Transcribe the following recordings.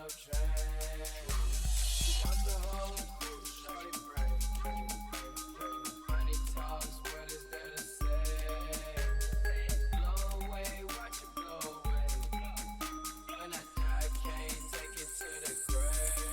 up train. I'm the whole crew, shorty brain. Money talks, what is there to say? Blow away, watch it blow away. When I die, can't take it to the grave.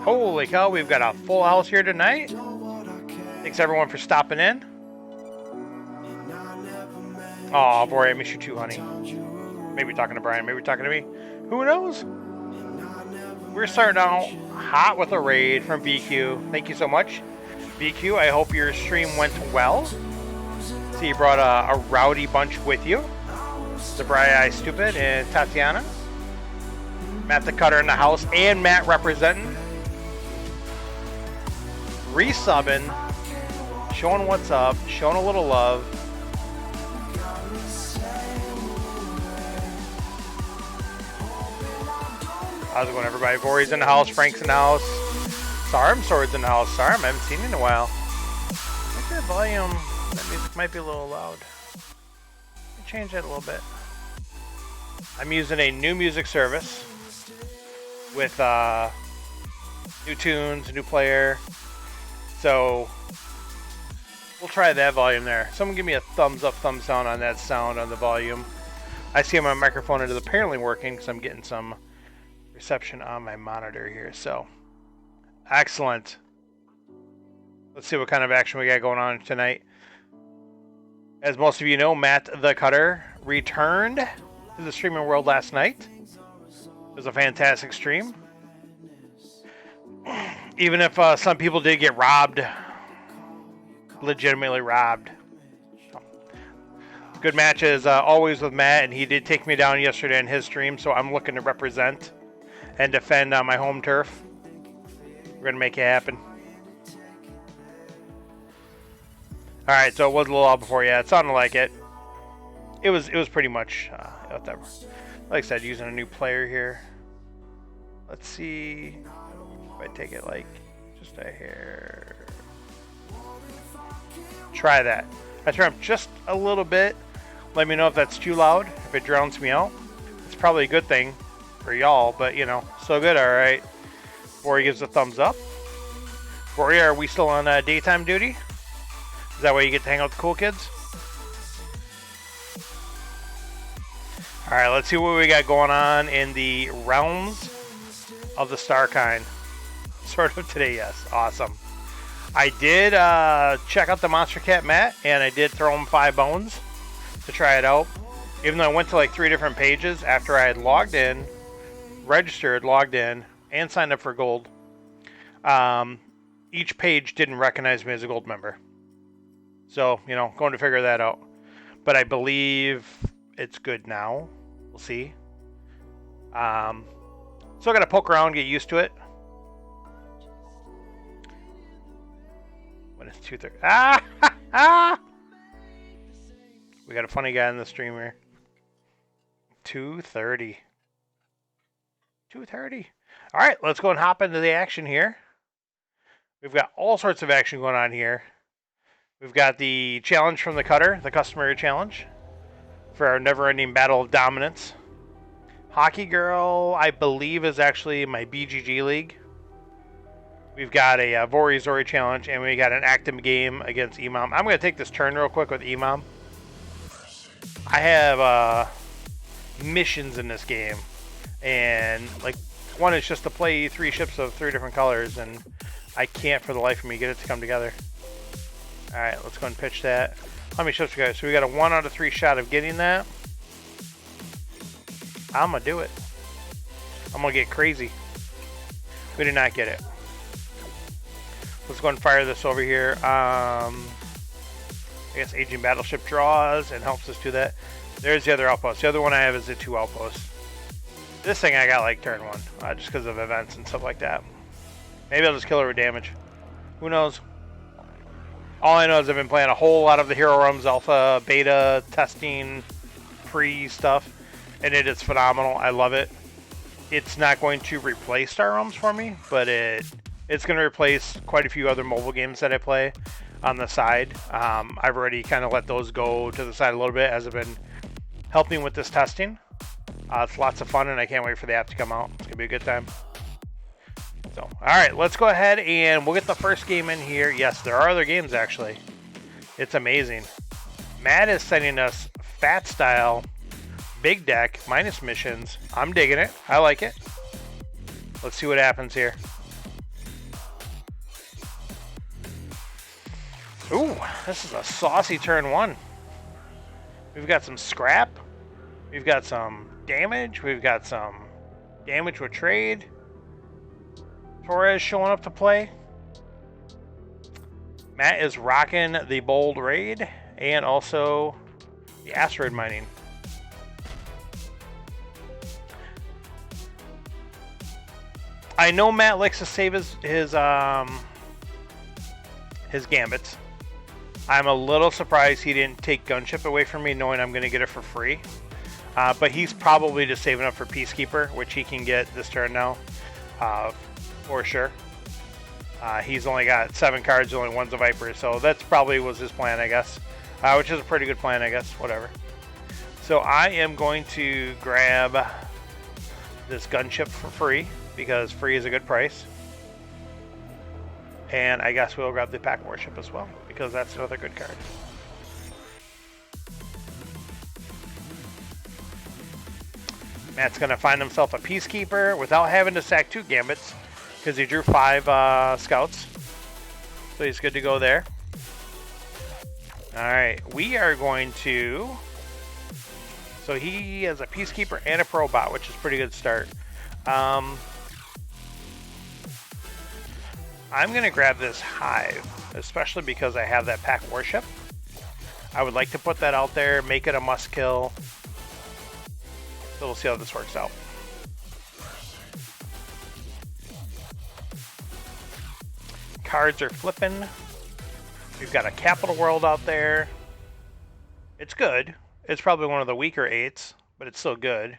Holy cow, we've got a full house here tonight. Thanks everyone for stopping in. Oh, Vori, I miss you too, honey. Maybe talking to Brian, maybe talking to me. Who knows? We're starting out hot with a raid from VQ. Thank you so much, VQ. I hope your stream went well. See, you brought a rowdy bunch with you. Zabrai Stupid and Tatiana. Matt the Cutter in the house and Matt representing. Resubbing. Showing what's up. Showing a little love. How's it going, everybody? Vori's in the house. Frank's in the house. Sarm Sword's in the house. Sarm, I haven't seen you in a while. I think the volume, that music might be a little loud. Change that a little bit. I'm using a new music service with new tunes, new player. So we'll try that volume there. Someone give me a thumbs up, thumbs down on that sound on the volume. I see my microphone is apparently working because I'm getting some reception on my monitor here. So excellent. Let's see what kind of action we got going on tonight. As most of you know, Matt the Cutter returned to the streaming world last night. It was a fantastic stream. Even if some people did get robbed, legitimately robbed. Good matches always with Matt, and he did take me down yesterday in his stream, so I'm looking to represent and defend on my home turf. We're going to make it happen. All right, so it was a little loud before. Yeah, it sounded like it. It was pretty much whatever. Like I said, using a new player here. Let's see if I take it like just a hair. Try that. I turn up just a little bit. Let me know if that's too loud. If it drowns me out, it's probably a good thing for y'all. But you know, so good. All right. Bori gives a thumbs up. Bori, are we still on daytime duty? Is that why you get to hang out with the cool kids? Alright, let's see what we got going on in the realms of the Starkind. Sort of today, yes. Awesome. I did check out the Monster Cat Matt, and I did throw him 5 bones to try it out. Even though I went to like 3 different pages after I had logged in, registered, logged in, and signed up for gold. Each page didn't recognize me as a gold member. So, you know, going to figure that out. But I believe it's good now. We'll see. So I got to poke around, get used to it. When it's 2:30. Ah! We got a funny guy in the stream here. 2:30. 2:30. All right, let's go and hop into the action here. We've got all sorts of action going on here. We've got the challenge from the Cutter, the customary challenge for our never-ending battle of dominance. Hockey Girl, I believe, is actually my BGG league. We've got a Vori Zori challenge, and we got an active game against Imam. I'm going to take this turn real quick with Imam. I have missions in this game, and like one is just to play 3 ships of 3 different colors, and I can't for the life of me get it to come together. Alright, let's go and pitch that. How many ships we got? So we got a 1 out of 3 shot of getting that. I'm going to do it. I'm going to get crazy. We did not get it. Let's go and fire this over here. I guess Aging Battleship draws and helps us do that. There's the other outpost. The other one I have is the 2 outposts. This thing I got like turn 1, just because of events and stuff like that. Maybe I'll just kill her with damage. Who knows? All I know is I've been playing a whole lot of the Hero Realms alpha, beta, testing, pre-stuff, and it is phenomenal. I love it. It's not going to replace Star Realms for me, but it's going to replace quite a few other mobile games that I play on the side. I've already kind of let those go to the side a little bit as I've been helping with this testing. It's lots of fun, and I can't wait for the app to come out. It's going to be a good time. So, all right, let's go ahead and we'll get the first game in here. Yes, there are other games, actually. It's amazing. Matt is sending us Fat Style, Big Deck, minus missions. I'm digging it. I like it. Let's see what happens here. Ooh, this is a saucy turn one. We've got some scrap. We've got some damage. We've got some damage with trade. Torres showing up to play. Matt is rocking the bold raid and also the asteroid mining. I know Matt likes to save his gambits. I'm a little surprised he didn't take gunship away from me, knowing I'm going to get it for free. But he's probably just saving up for Peacekeeper, which he can get this turn now, for sure. He's only got 7 cards, only one's a Viper, so that's probably was his plan, I guess. Which is a pretty good plan, I guess, whatever. So I am going to grab this gunship for free, because free is a good price. And I guess we'll grab the Pack Warship as well, because that's another good card. Matt's going to find himself a Peacekeeper without having to sack 2 Gambits, because he drew 5 Scouts. So he's good to go there. Alright, we are going to... So he has a Peacekeeper and a Probot, which is a pretty good start. I'm going to grab this Hive, especially because I have that Pack Warship. I would like to put that out there, make it a must-kill. So we'll see how this works out. Cards are flipping. We've got a Capital World out there. It's good. It's probably one of the weaker 8s, but it's still good.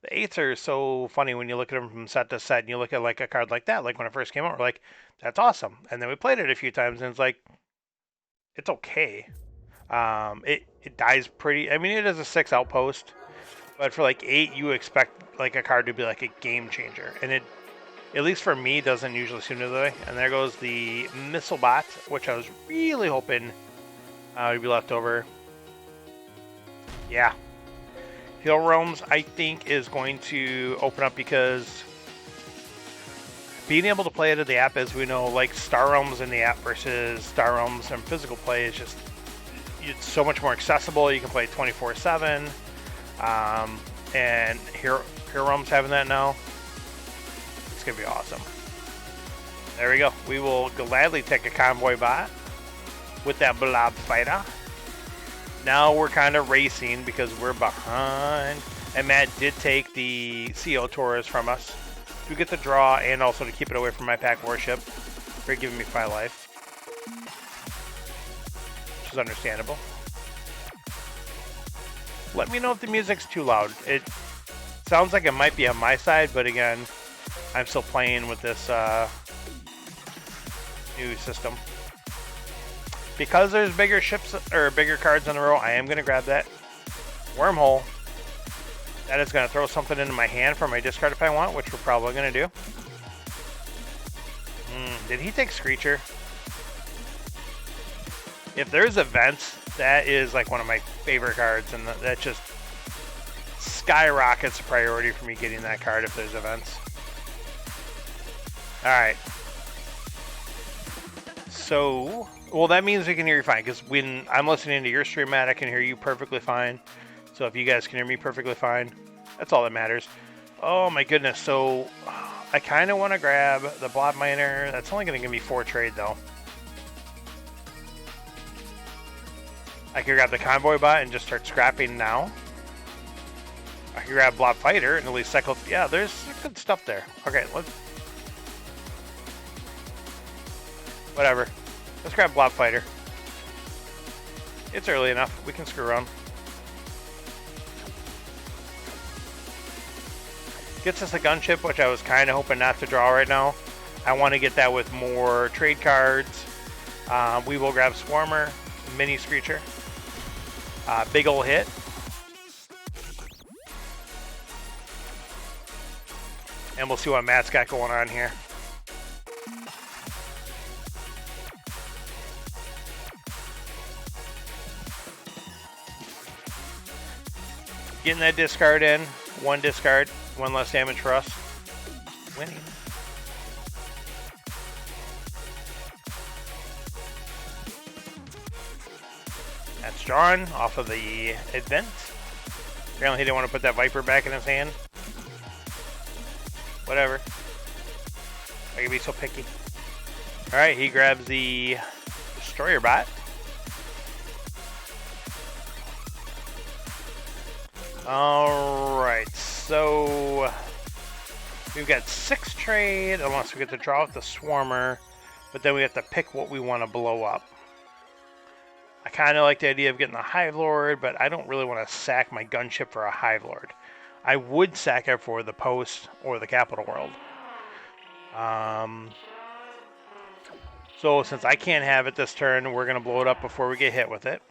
The 8s are so funny when you look at them from set to set, and you look at like a card like that, like when it first came out, we're like, that's awesome. And then we played it a few times, and it's like, it's okay. It dies pretty. I mean, it is a 6 outpost, but for like 8, you expect like a card to be like a game changer, and it, at least for me, doesn't usually seem to the way. And there goes the Missile Bot, which I was really hoping would be left over. Yeah. Hill Realms, I think, is going to open up because being able to play it in the app, as we know, like Star Realms in the app versus Star Realms and physical play is just, it's so much more accessible. You can play 24/7, and Hero Realms having that now, it's gonna be awesome. There we go. We will gladly take a Convoy Bot with that Blob Fighter. Now we're kind of racing because we're behind, and Matt did take the CO Taurus from us to get the draw and also to keep it away from my Pack Warship for giving me 5 life, which is understandable. Let me know if the music's too loud. It sounds like it might be on my side, but again, I'm still playing with this new system. Because there's bigger ships or bigger cards in a row, I am going to grab that Wormhole. That is going to throw something into my hand for my discard if I want, which we're probably going to do. Did he take Screecher? If there's events, that is like one of my favorite cards, and that just skyrockets the priority for me getting that card if there's events. Alright. So, well, that means we can hear you fine, because when I'm listening to your stream, Matt, I can hear you perfectly fine. So if you guys can hear me perfectly fine, that's all that matters. Oh my goodness, so I kind of want to grab the Blob Miner. That's only going to give me 4 trade, though. I could grab the Convoy Bot and just start scrapping now. I could grab Blob Fighter and at least cycle. Yeah, there's good stuff there. Okay, let's... Whatever. Let's grab Blob Fighter. It's early enough. We can screw around. Gets us a gunship, which I was kind of hoping not to draw right now. I want to get that with more trade cards. We will grab Swarmer, Mini Screecher. Big ol' hit. And we'll see what Matt's got going on here. Getting that discard in. 1 discard. 1 less damage for us. Winning. That's drawn off of the event. Apparently he didn't want to put that Viper back in his hand. Whatever. I can be so picky. Alright, he grabs the Destroyer Bot. Alright, so we've got 6 trade, unless we get to draw with the Swarmer, but then we have to pick what we want to blow up. I kind of like the idea of getting the Hive Lord, but I don't really want to sack my gunship for a Hive Lord. I would sack it for the Post or the Capital World. So since I can't have it this turn, we're going to blow it up before we get hit with it.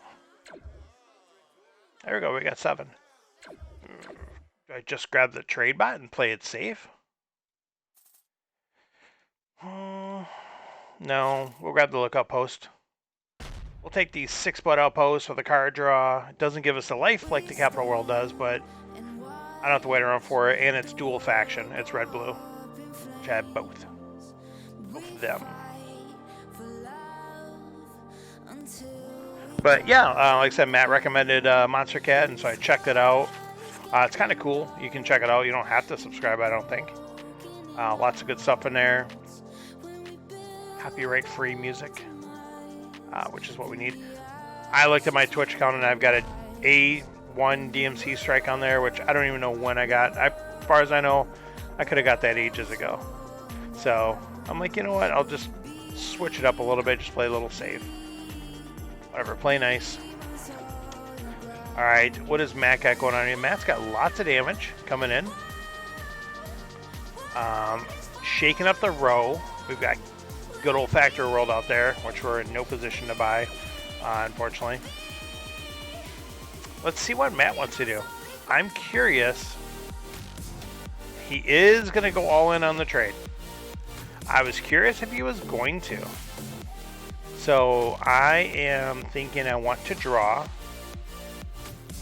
There we go, we got 7. I just grab the trade bot and play it safe. No, we'll grab the lookout post. We'll take the 6-butt outpost for the card draw. It doesn't give us a life like the Capital World does, but I don't have to wait around for it. And it's dual faction. It's red-blue, which I have both of them. But yeah, like I said, Matt recommended Monster Cat, and so I checked it out. It's kind of cool. You can check it out. You don't have to subscribe, I don't think. Lots of good stuff in there. Copyright-free music, which is what we need. I looked at my Twitch account, and I've got an A1 DMC strike on there, which I don't even know when I got. As far as I know, I could have got that ages ago. So I'm like, you know what? I'll just switch it up a little bit, just play a little safe. Whatever, play nice. Alright, what is Matt got going on here? Matt's got lots of damage coming in. Shaking up the row. We've got good old Factory World out there, which we're in no position to buy, unfortunately. Let's see what Matt wants to do. I'm curious. He is going to go all in on the trade. I was curious if he was going to. So I am thinking I want to draw,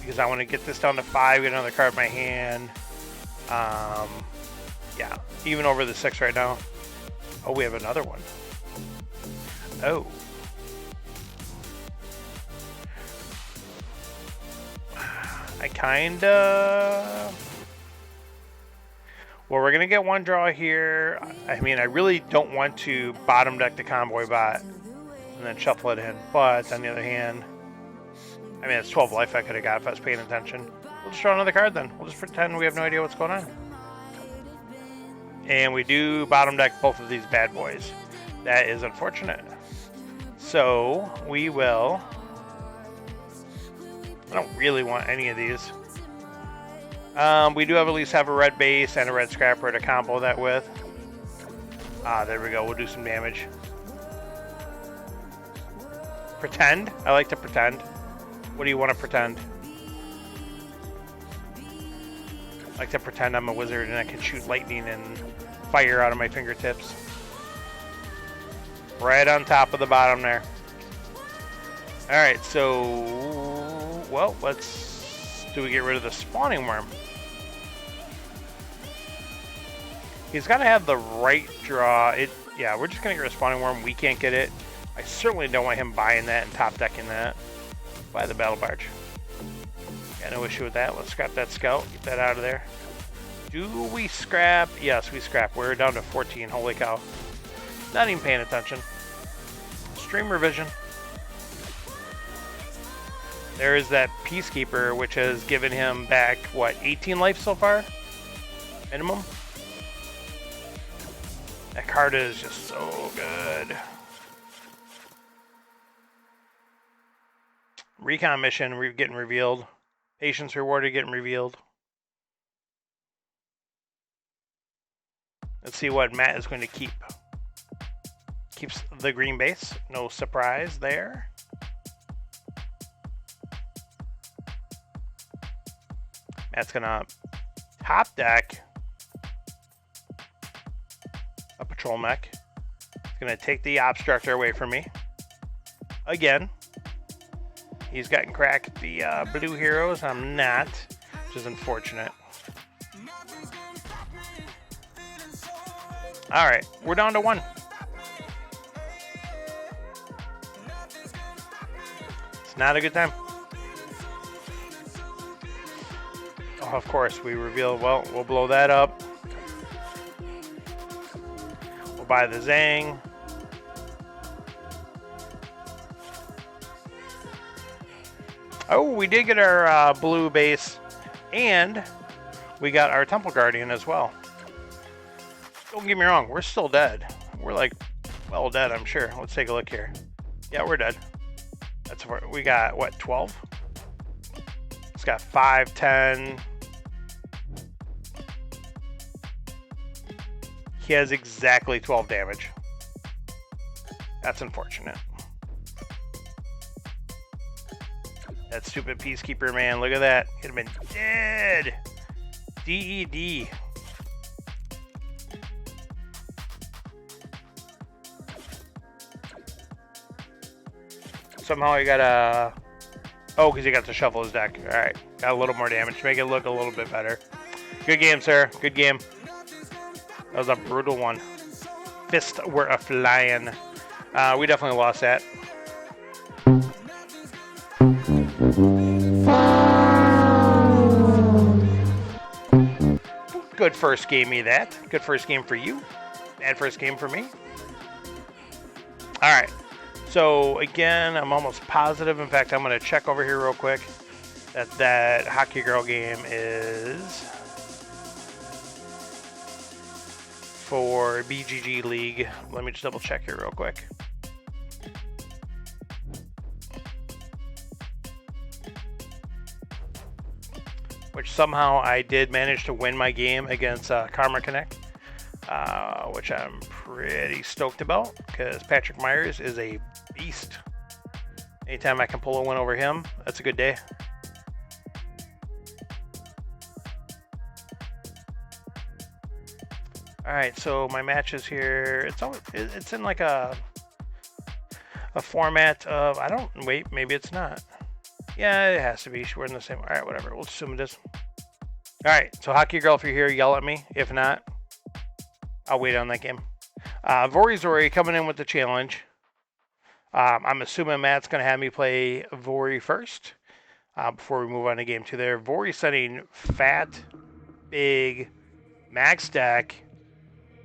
because I want to get this down to 5, get another card in my hand. Yeah, even over the 6 right now. Oh, we have another one. Oh. I kinda... Well, we're gonna get one draw here. I mean, I really don't want to bottom deck the Convoy Bot and then shuffle it in. But on the other hand, I mean, it's 12 life I could have got if I was paying attention. We'll just draw another card then. We'll just pretend we have no idea what's going on. And we do bottom deck both of these bad boys. That is unfortunate. So we will... I don't really want any of these. We do at least have a red base and a red scrapper to combo that with. There we go. We'll do some damage. Pretend. I like to pretend. What do you want to pretend? I like to pretend I'm a wizard and I can shoot lightning and fire out of my fingertips. Right on top of the bottom there. Alright, so... Well, let's... Do we get rid of the spawning worm? He's got to have the right draw. Yeah, we're just going to get rid of spawning worm. We can't get it. I certainly don't want him buying that and top decking that. Buy the battle barge. Got no issue with that. Let's scrap that scout. Get that out of there. Do we scrap? Yes, we scrap. We're down to 14. Holy cow. Not even paying attention. Stream revision. There is that Peacekeeper, which has given him back, what, 18 life so far? Minimum? That card is just so good. Recon mission getting revealed. Patience rewarded getting revealed. Let's see what Matt is going to keep. Keeps the green base. No surprise there. Matt's going to top deck a patrol mech. He's going to take the obstructor away from me. Again. He's gotten cracked the blue heroes. I'm not, which is unfortunate. Alright, we're down to 1. It's Not a good time. Oh, of course, we reveal, well, we'll blow that up. We'll buy the Zang. Oh, we did get our blue base, and we got our Temple Guardian as well. Don't get me wrong, we're still dead. We're like, well dead, I'm sure. Let's take a look here. Yeah, we're dead. That's what we got, what, 12? It's got 5, 10. He has exactly 12 damage. That's unfortunate. That stupid Peacekeeper, man. Look at that. He'd have been dead. DED. Somehow he got a... Oh, because he got to shuffle his deck. Alright. Got a little more damage. Make it look a little bit better. Good game, sir. Good game. That was a brutal one. Fists were a-flying. We definitely lost that. Good first game, me that. Good first game for you. Bad first game for me. All right. So again, I'm almost positive. In fact, I'm going to check over here real quick that Hockey Girl game is for BGG League. Let me just double check here real quick. Which somehow I did manage to win my game against Karma Connect, which I'm pretty stoked about because Patrick Myers is a beast. Anytime I can pull a win over him, that's a good day. All right, so my matches here, it's in like a format of, wait, maybe it's not. Yeah, it has to be. We're in the same. All right, whatever. We'll assume it is. All right, so Hockey Girl, if you're here, yell at me. If not, I'll wait on that game. Vori coming in with the challenge. I'm assuming Matt's going to have me play Vori first before we move on to game 2 there. Vori setting fat, big, max deck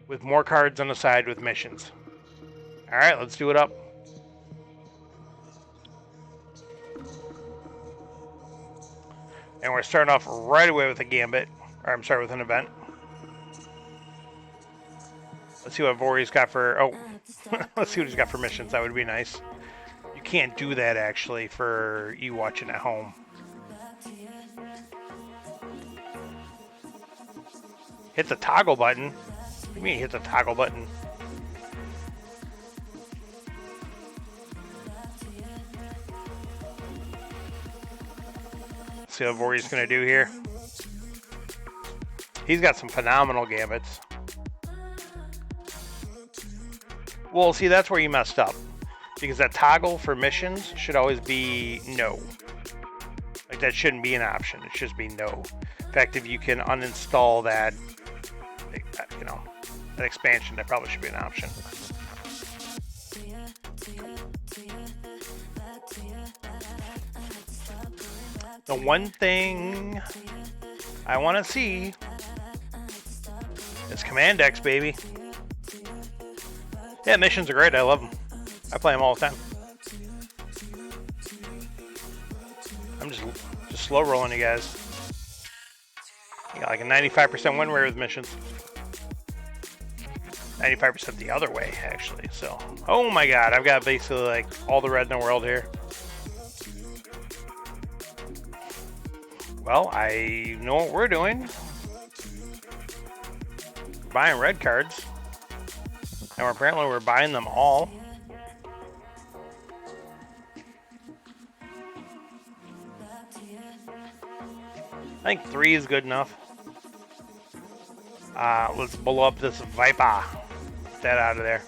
with more cards on the side with missions. All right, let's do it up. And we're starting off right away with a gambit. Or I'm sorry, with an event. Let's see what Vori's got for... Oh, let's see what he's got for missions. That would be nice. You can't do that, actually, for you watching at home. Hit the toggle button? What do you mean hit the toggle button? See what Vori's going to do here. He's got some phenomenal gambits. Well, see, that's where you messed up. Because that toggle for missions should always be no. Like, that shouldn't be an option. It should be no. In fact, if you can uninstall that, you know, that expansion, that probably should be an option. The one thing I want to see is command decks, baby. Yeah, missions are great. I love them. I play them all the time. I'm just slow rolling you guys. You got like a 95% win rate with missions. 95% the other way, actually. So, oh my god, I've got basically like all the red in the world here. Well, I know what we're doing. We're buying red cards. And apparently we're buying them all. I think 3 is good enough. Let's blow up this Viper. Get that out of there.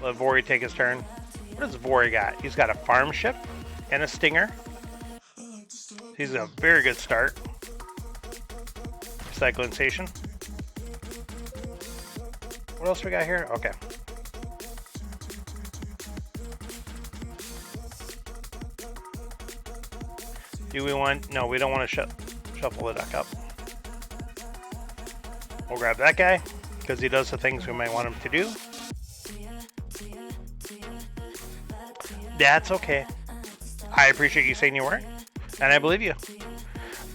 Let Vori take his turn. What does Vori got? He's got a farm ship and a stinger. He's a very good start. Recycling station. What else we got here? Okay. Do we want... No, we don't want to shuffle the deck up. We'll grab that guy, because he does the things we might want him to do. That's okay. I appreciate you saying you weren't, and I believe you.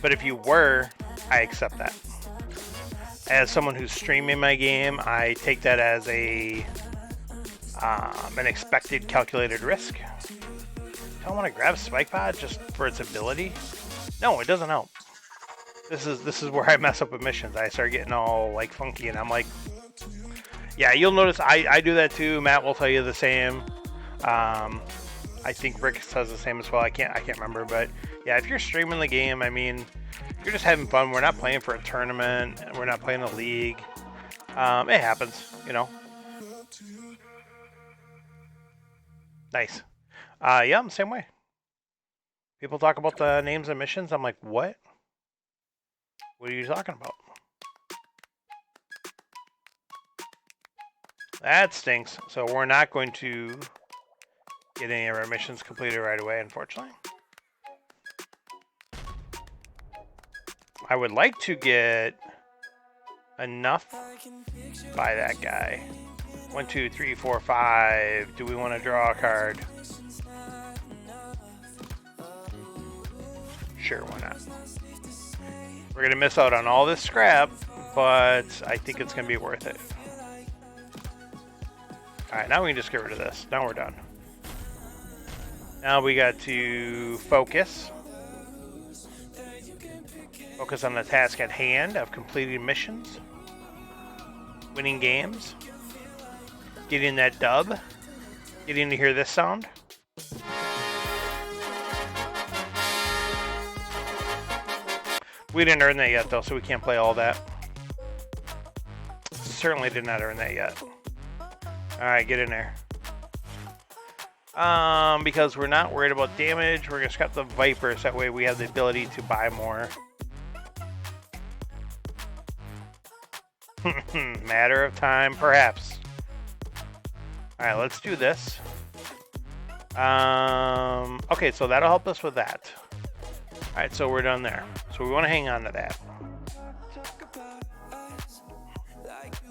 But if you were, I accept that. As someone who's streaming my game, I take that as an expected calculated risk. I don't want to grab Spike Pod just for its ability. No, it doesn't help. This is where I mess up with missions. I start getting all like funky, and I'm like, yeah, you'll notice I do that too. Matt will tell you the same. I think Rick says the same as well. I can't remember, but yeah, if you're streaming the game, I mean, you're just having fun. We're not playing for a tournament. We're not playing a league. It happens, you know. Nice. Yeah, I'm the same way. People talk about the names of missions. I'm like, what? What are you talking about? That stinks. So we're not going to get any of our missions completed right away, unfortunately. I would like to get enough by that guy. 1, 2, 3, 4, 5. Do we want to draw a card? Sure, why not? We're going to miss out on all this scrap, but I think it's going to be worth it. Alright, now we can just get rid of this. Now we're done. Now we got to focus. Focus on the task at hand of completing missions, winning games, getting that dub, getting to hear this sound. We didn't earn that yet, though, so we can't play all that. Certainly did not earn that yet. Alright, get in there. Because we're not worried about damage, we're going to scrap the Vipers. That way we have the ability to buy more. Matter of time, perhaps. Alright, let's do this. Okay, so that'll help us with that. Alright, so we're done there. So we want to hang on to that.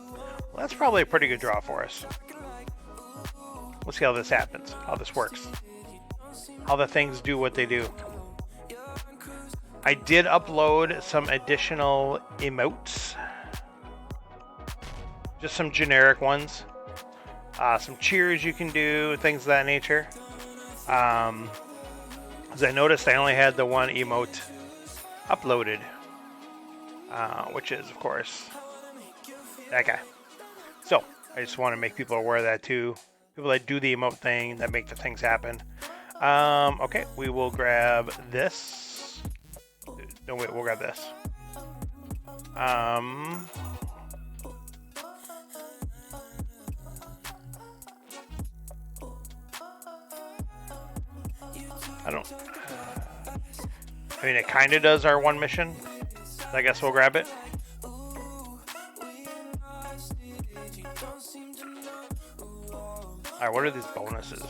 Well, that's probably a pretty good draw for us. Let's see how this happens, how this works. How the things do what they do. I did upload some additional emotes. Just some generic ones. Some cheers you can do, things of that nature. As I noticed, I only had the one emote uploaded. Which is, of course, that guy. So, I just want to make people aware of that too. People that do the emote thing, that make the things happen. Okay, we will grab this. No, wait, we'll grab this. I mean, it kind of does our one mission. I guess we'll grab it. Alright, what are these bonuses?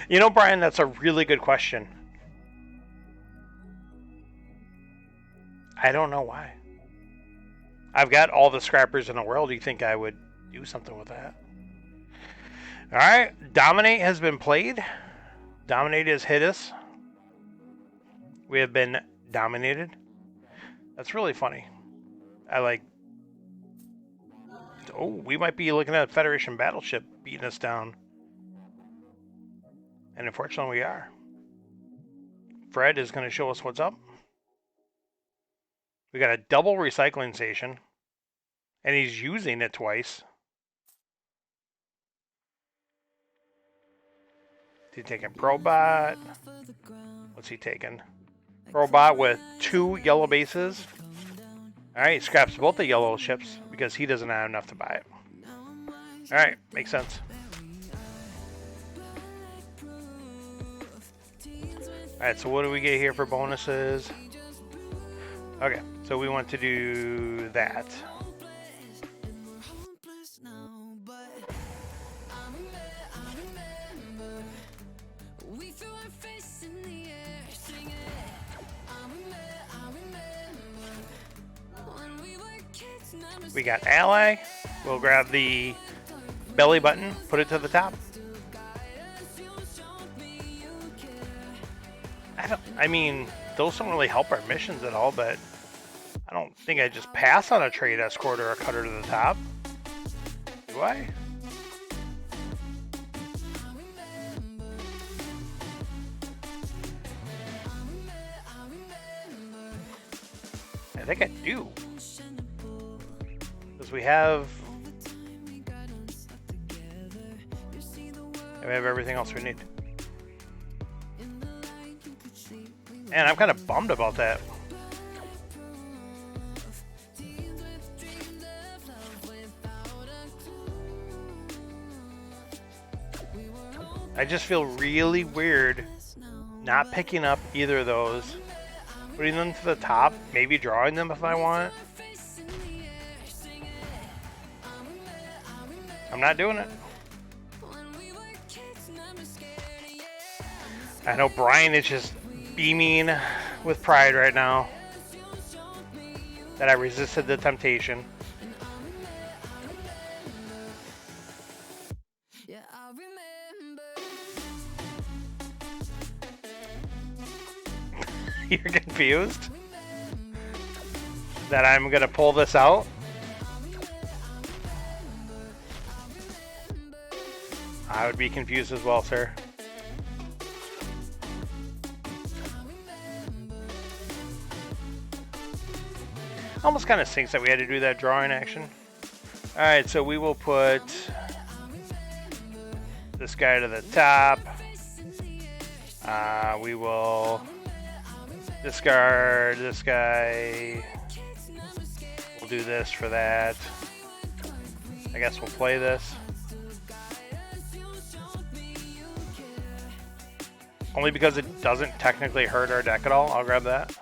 You know, Brian, that's a really good question. I don't know why. I've got all the scrappers in the world. Do you think I would do something with that? Alright, Dominate has been played. Dominate has hit us. We have been dominated. That's really funny. I like... Oh, we might be looking at a Federation battleship beating us down. And unfortunately we are. Fred is going to show us what's up. We got a double recycling station. And he's using it twice. Is he taking Probot? What's he taking? Probot with 2 yellow bases. Alright, scraps both the yellow ships because he doesn't have enough to buy it. Alright, makes sense. Alright, so what do we get here for bonuses? Okay, so we want to do that. We got ally. We'll grab the belly button, put it to the top. I mean, those don't really help our missions at all, but I don't think I just pass on a trade escort or a cutter to the top. Do I? I think I do. Because we have everything else we need. And I'm kind of bummed about that. I just feel really weird not picking up either of those. Putting them to the top, maybe drawing them if I want. I'm not doing it. I know Brian is just beaming with pride right now that I resisted the temptation. You're confused that I'm gonna pull this out? I would be confused as well, sir. Almost kind of stinks that we had to do that drawing action. Alright, so we will put this guy to the top. We will discard this guy. We'll do this for that. I guess we'll play this. Only because it doesn't technically hurt our deck at all. I'll grab that.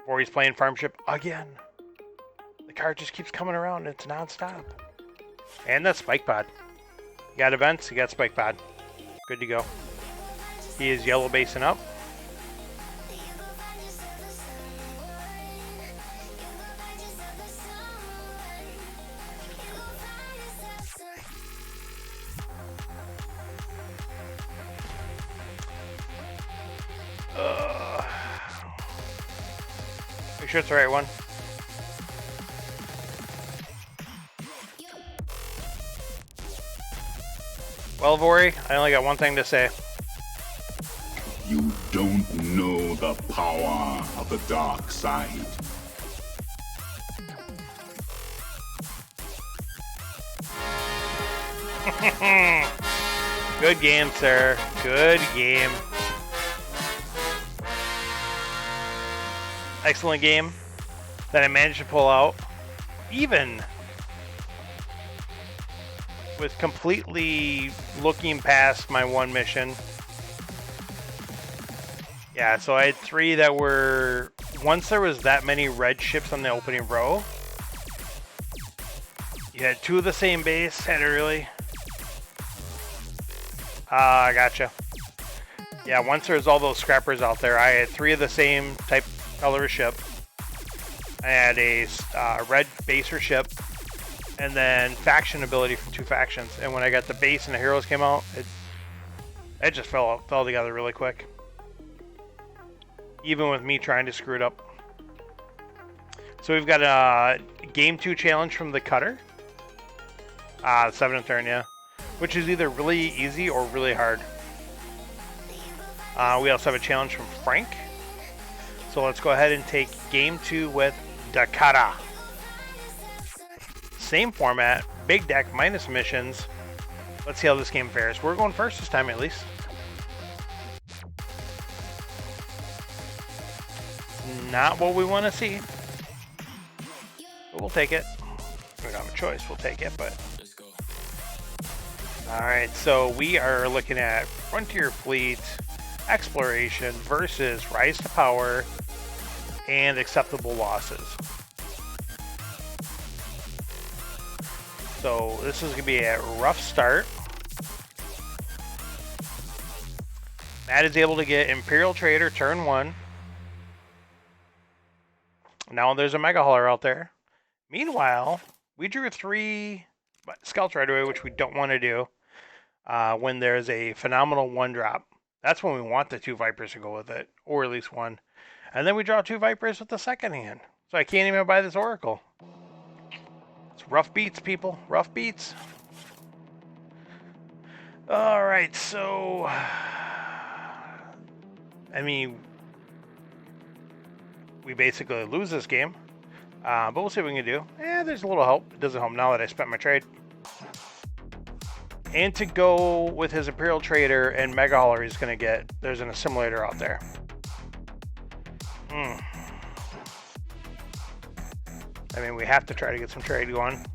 Or he's playing farm ship again. The card just keeps coming around. It's non-stop. And that's Spike Pod. You got events, you got Spike Pod. Good to go. He is yellow basing up. Make sure it's the right one. Well, Vori, I only got one thing to say. You don't know the power of the dark side. Good game, sir. Good game. Excellent game that I managed to pull out, even with completely looking past my one mission. Yeah, so I had three that were, once there was that many red ships on the opening row, you had two of the same base, had it really? I gotcha. Yeah, once there was all those scrappers out there, I had three of the same type color ship. I had a red baser ship, and then faction ability from two factions. And when I got the base and the heroes came out, it just fell together really quick. Even with me trying to screw it up. So we've got a game 2 challenge from the cutter. 7th turn, yeah. Which is either really easy or really hard. We also have a challenge from Frank. So let's go ahead and take game 2 with Dakara. Same format, big deck minus missions. Let's see how this game fares. We're going first this time at least. Not what we want to see. But we'll take it. We don't have a choice, we'll take it, but... Alright, so we are looking at Frontier Fleet, Exploration versus Rise to Power, and Acceptable Losses. So this is going to be a rough start. Matt is able to get Imperial Trader turn 1. Now there's a Mega Hauler out there. Meanwhile, we drew 3 Scouts right away, which we don't want to do when there's a phenomenal 1-drop. That's when we want the 2 Vipers to go with it, or at least 1. And then we draw 2 Vipers with the second hand. So I can't even buy this Oracle. It's rough beats, people. Rough beats. Alright, so... I mean... we basically lose this game. But we'll see what we can do. There's a little help. It doesn't help now that I spent my trade. And to go with his Imperial Trader and Mega Hauler, he's going to get... there's an assimilator out there. I mean, we have to try to get some trade going.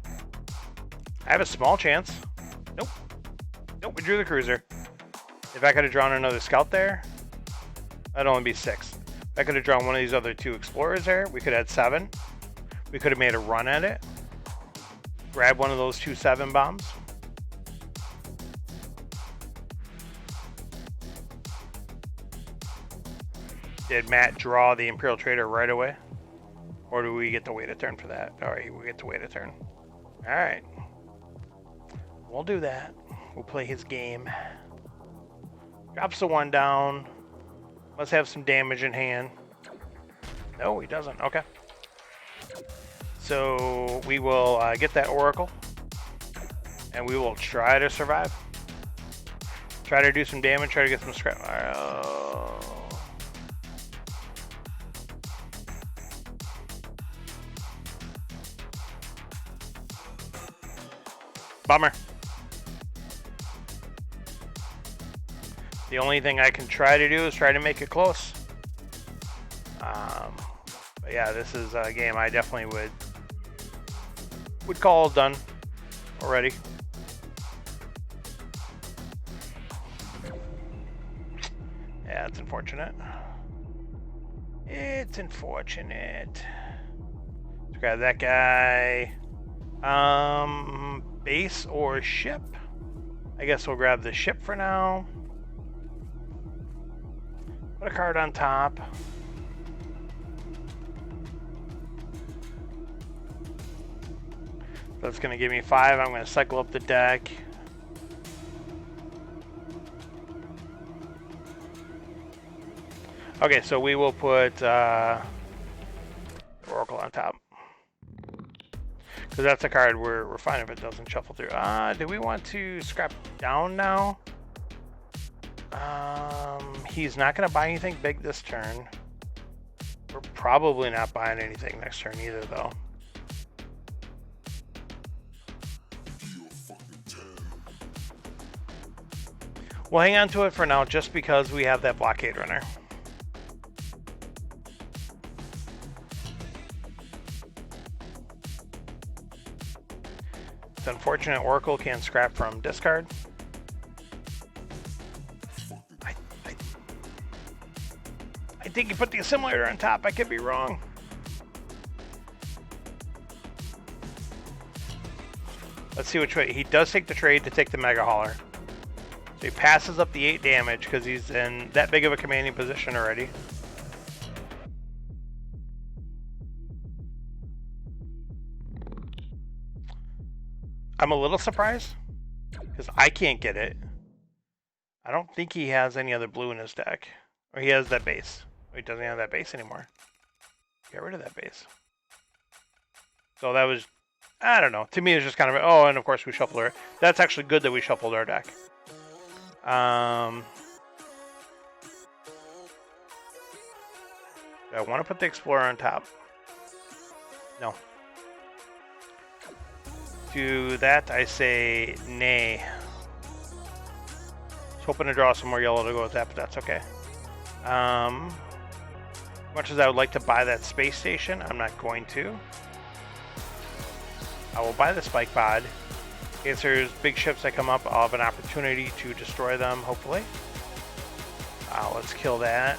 I have a small chance. Nope. Nope, we drew the Cruiser. If I could have drawn another Scout there, that'd only be 6. If I could have drawn one of these other 2 Explorers there, we could have had 7. We could have made a run at it. Grab one of those 2 7 bombs. Did Matt draw the Imperial Trader right away? Or do we get to wait a turn for that? Alright, we get to wait a turn. Alright. We'll do that. We'll play his game. Drops the 1 down. Must have some damage in hand. No, he doesn't. Okay. So we will get that Oracle. And we will try to survive. Try to do some damage. Try to get some scrap. Bummer. The only thing I can try to do is try to make it close. But yeah, this is a game I definitely would call done already. Yeah, it's unfortunate. It's unfortunate. Let's grab that guy. Base or ship? I guess we'll grab the ship for now. Put a card on top. That's going to give me 5. I'm going to cycle up the deck. Okay, so we will put Oracle on top. Because that's a card we're fine if it doesn't shuffle through. Do we want to scrap down now? He's not going to buy anything big this turn. We're probably not buying anything next turn either, though. We'll hang on to it for now just because we have that blockade runner. It's unfortunate Oracle can't scrap from discard. I think you put the assimilator on top. I could be wrong. Let's see which way. He does take the trade to take the Mega Hauler. So he passes up the 8 damage because he's in that big of a commanding position already. I'm a little surprised because I can't get it. I don't think he has any other blue in his deck. Or he has that base. Oh, he doesn't have that base anymore. Get rid of that base. So that was, I don't know. To me, it's just kind of, oh, and of course we shuffled our, that's actually good that we shuffled our deck. Do I want to put the Explorer on top? No. To that, I say nay. I was hoping to draw some more yellow to go with that, but that's okay. Much as I would like to buy that space station, I'm not going to. I will buy the spike pod. In case there's big ships that come up, I'll have an opportunity to destroy them, hopefully. Let's kill that.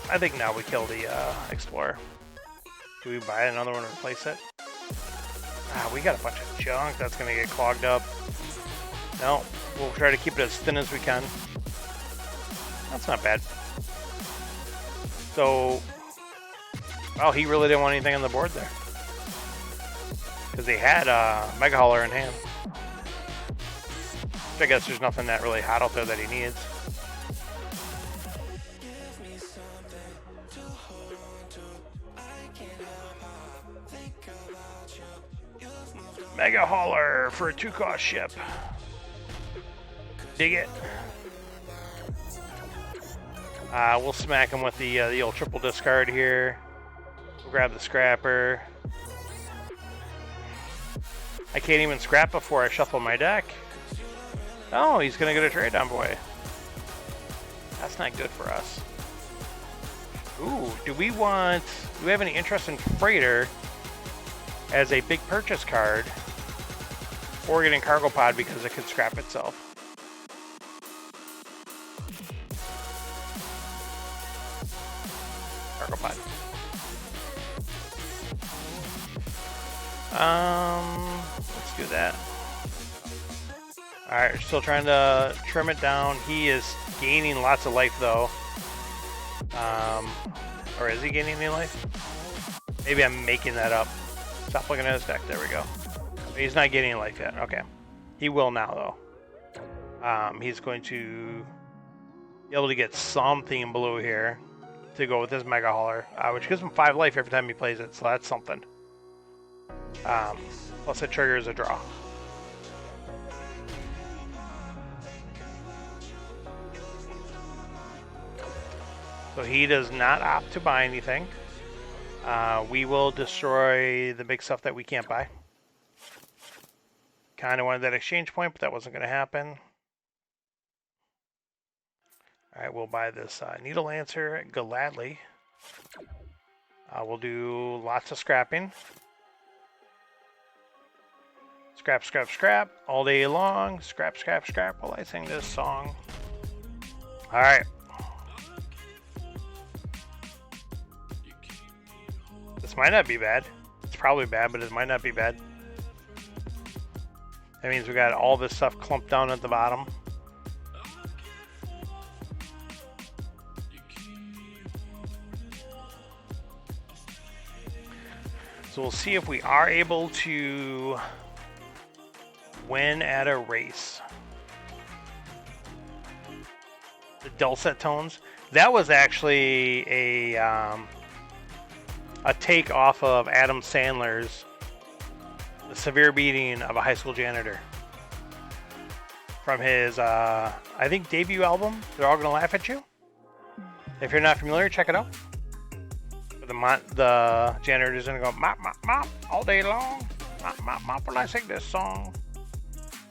I think now we kill the Explorer. Do we buy another one and replace it? We got a bunch of junk that's going to get clogged up. No, We'll try to keep it as thin as we can. That's not bad. So, well, he really didn't want anything on the board there. Because they had Mega Hauler in hand. I guess there's nothing that really hot out there that he needs. Mega Hauler for a 2-cost ship. Dig it. We'll smack him with the old triple discard here. We'll grab the scrapper. I can't even scrap before I shuffle my deck. Oh, he's gonna get a trade down, boy. That's not good for us. Ooh, do we have any interest in Freighter as a big purchase card? Or getting Cargo Pod because it could scrap itself. Cargo Pod. Let's do that. Alright, we're still trying to trim it down. He is gaining lots of life though. Or is he gaining any life? Maybe I'm making that up. Stop looking at his deck. There we go. He's not getting any life yet. Okay. He will now though. He's going to be able to get something blue here to go with his Mega Hauler, which gives him 5 life every time he plays it, so that's something. Plus it triggers a draw. So he does not opt to buy anything. We will destroy the big stuff that we can't buy. Kind of wanted that exchange point, but that wasn't going to happen. Alright, we'll buy this Needle Lancer gladly. We'll do lots of scrapping. Scrap, scrap, scrap all day long. Scrap, scrap, scrap while I sing this song. Alright. This might not be bad. It's probably bad, but it might not be bad. That means we got all this stuff clumped down at the bottom. So we'll see if we are able to win at a race. The dulcet tones. That was actually a take off of Adam Sandler's The Severe Beating of a High School Janitor. From his, I think, debut album, They're All Gonna Laugh at You. If you're not familiar, check it out. The janitor's gonna go mop, mop, mop all day long. Mop, mop, mop when I sing this song.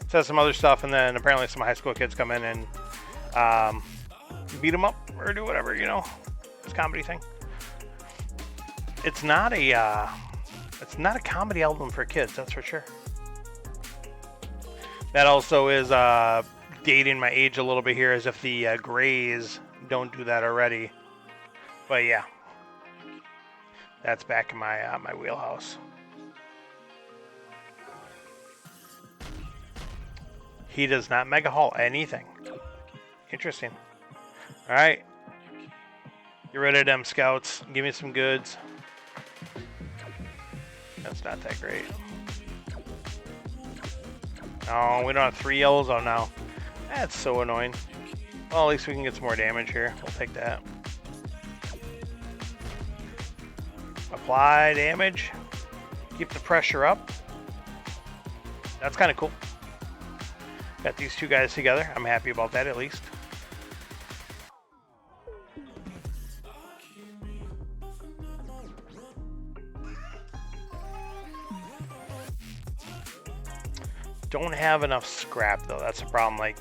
Says some other stuff, and then apparently some high school kids come in and beat them up or do whatever, you know, this comedy thing. It's not a comedy album for kids, that's for sure. That also is dating my age a little bit here, as if the Grays don't do that already. But yeah, that's back in my my wheelhouse. He does not Mega Haul anything. Interesting. All right, get rid of them scouts. Give me some goods. That's not that great. Oh, we don't have 3 yellows on now. That's so annoying. Well, at least we can get some more damage here. We'll take that. Apply damage. Keep the pressure up. That's kind of cool. Got these 2 guys together. I'm happy about that at least. Don't have enough scrap though, that's a problem. Like,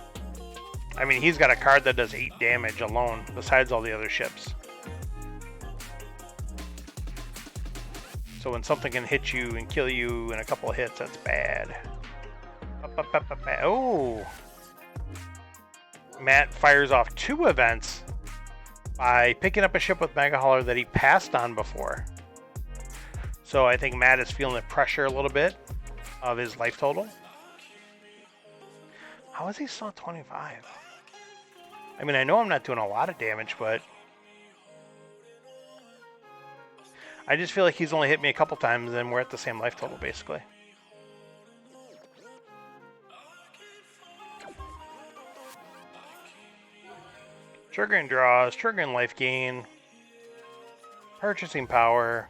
I mean, he's got a card that does 8 damage alone, besides all the other ships. So when something can hit you and kill you in a couple of hits, that's bad. Oh! Matt fires off 2 events by picking up a ship with Mega Hauler that he passed on before. So I think Matt is feeling the pressure a little bit of his life total. How is he still at 25? I mean, I know I'm not doing a lot of damage, but I just feel like he's only hit me a couple times and we're at the same life total, basically. Triggering draws, triggering life gain, purchasing power.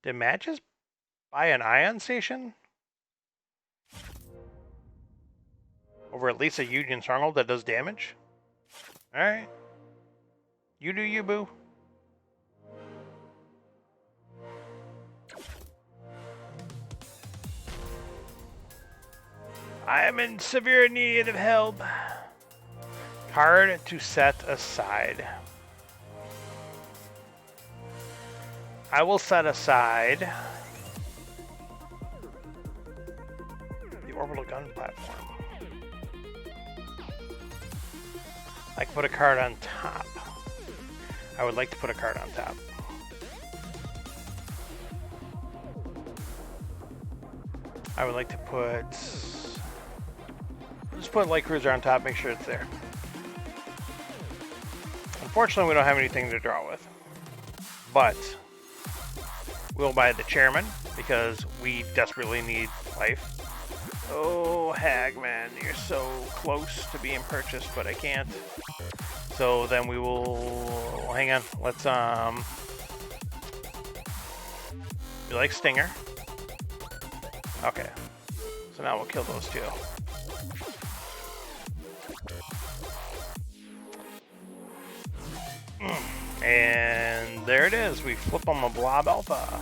Did Matt just buy an ion station? Over at least a Union Stronghold that does damage? Alright. You do you, boo. I am in severe need of help. Card to set aside. I will set aside the orbital gun platform. I can put a card on top. I would like to put a card on top. I would like to put... just put Light Cruiser on top, make sure it's there. Unfortunately, we don't have anything to draw with. But we'll buy the Chairman because we desperately need life. Oh, Hagman, you're so close to being purchased, but I can't. So then we will... hang on, let's... we like Stinger. Okay. So now we'll kill those two. And there it is. We flip them a Blob Alpha.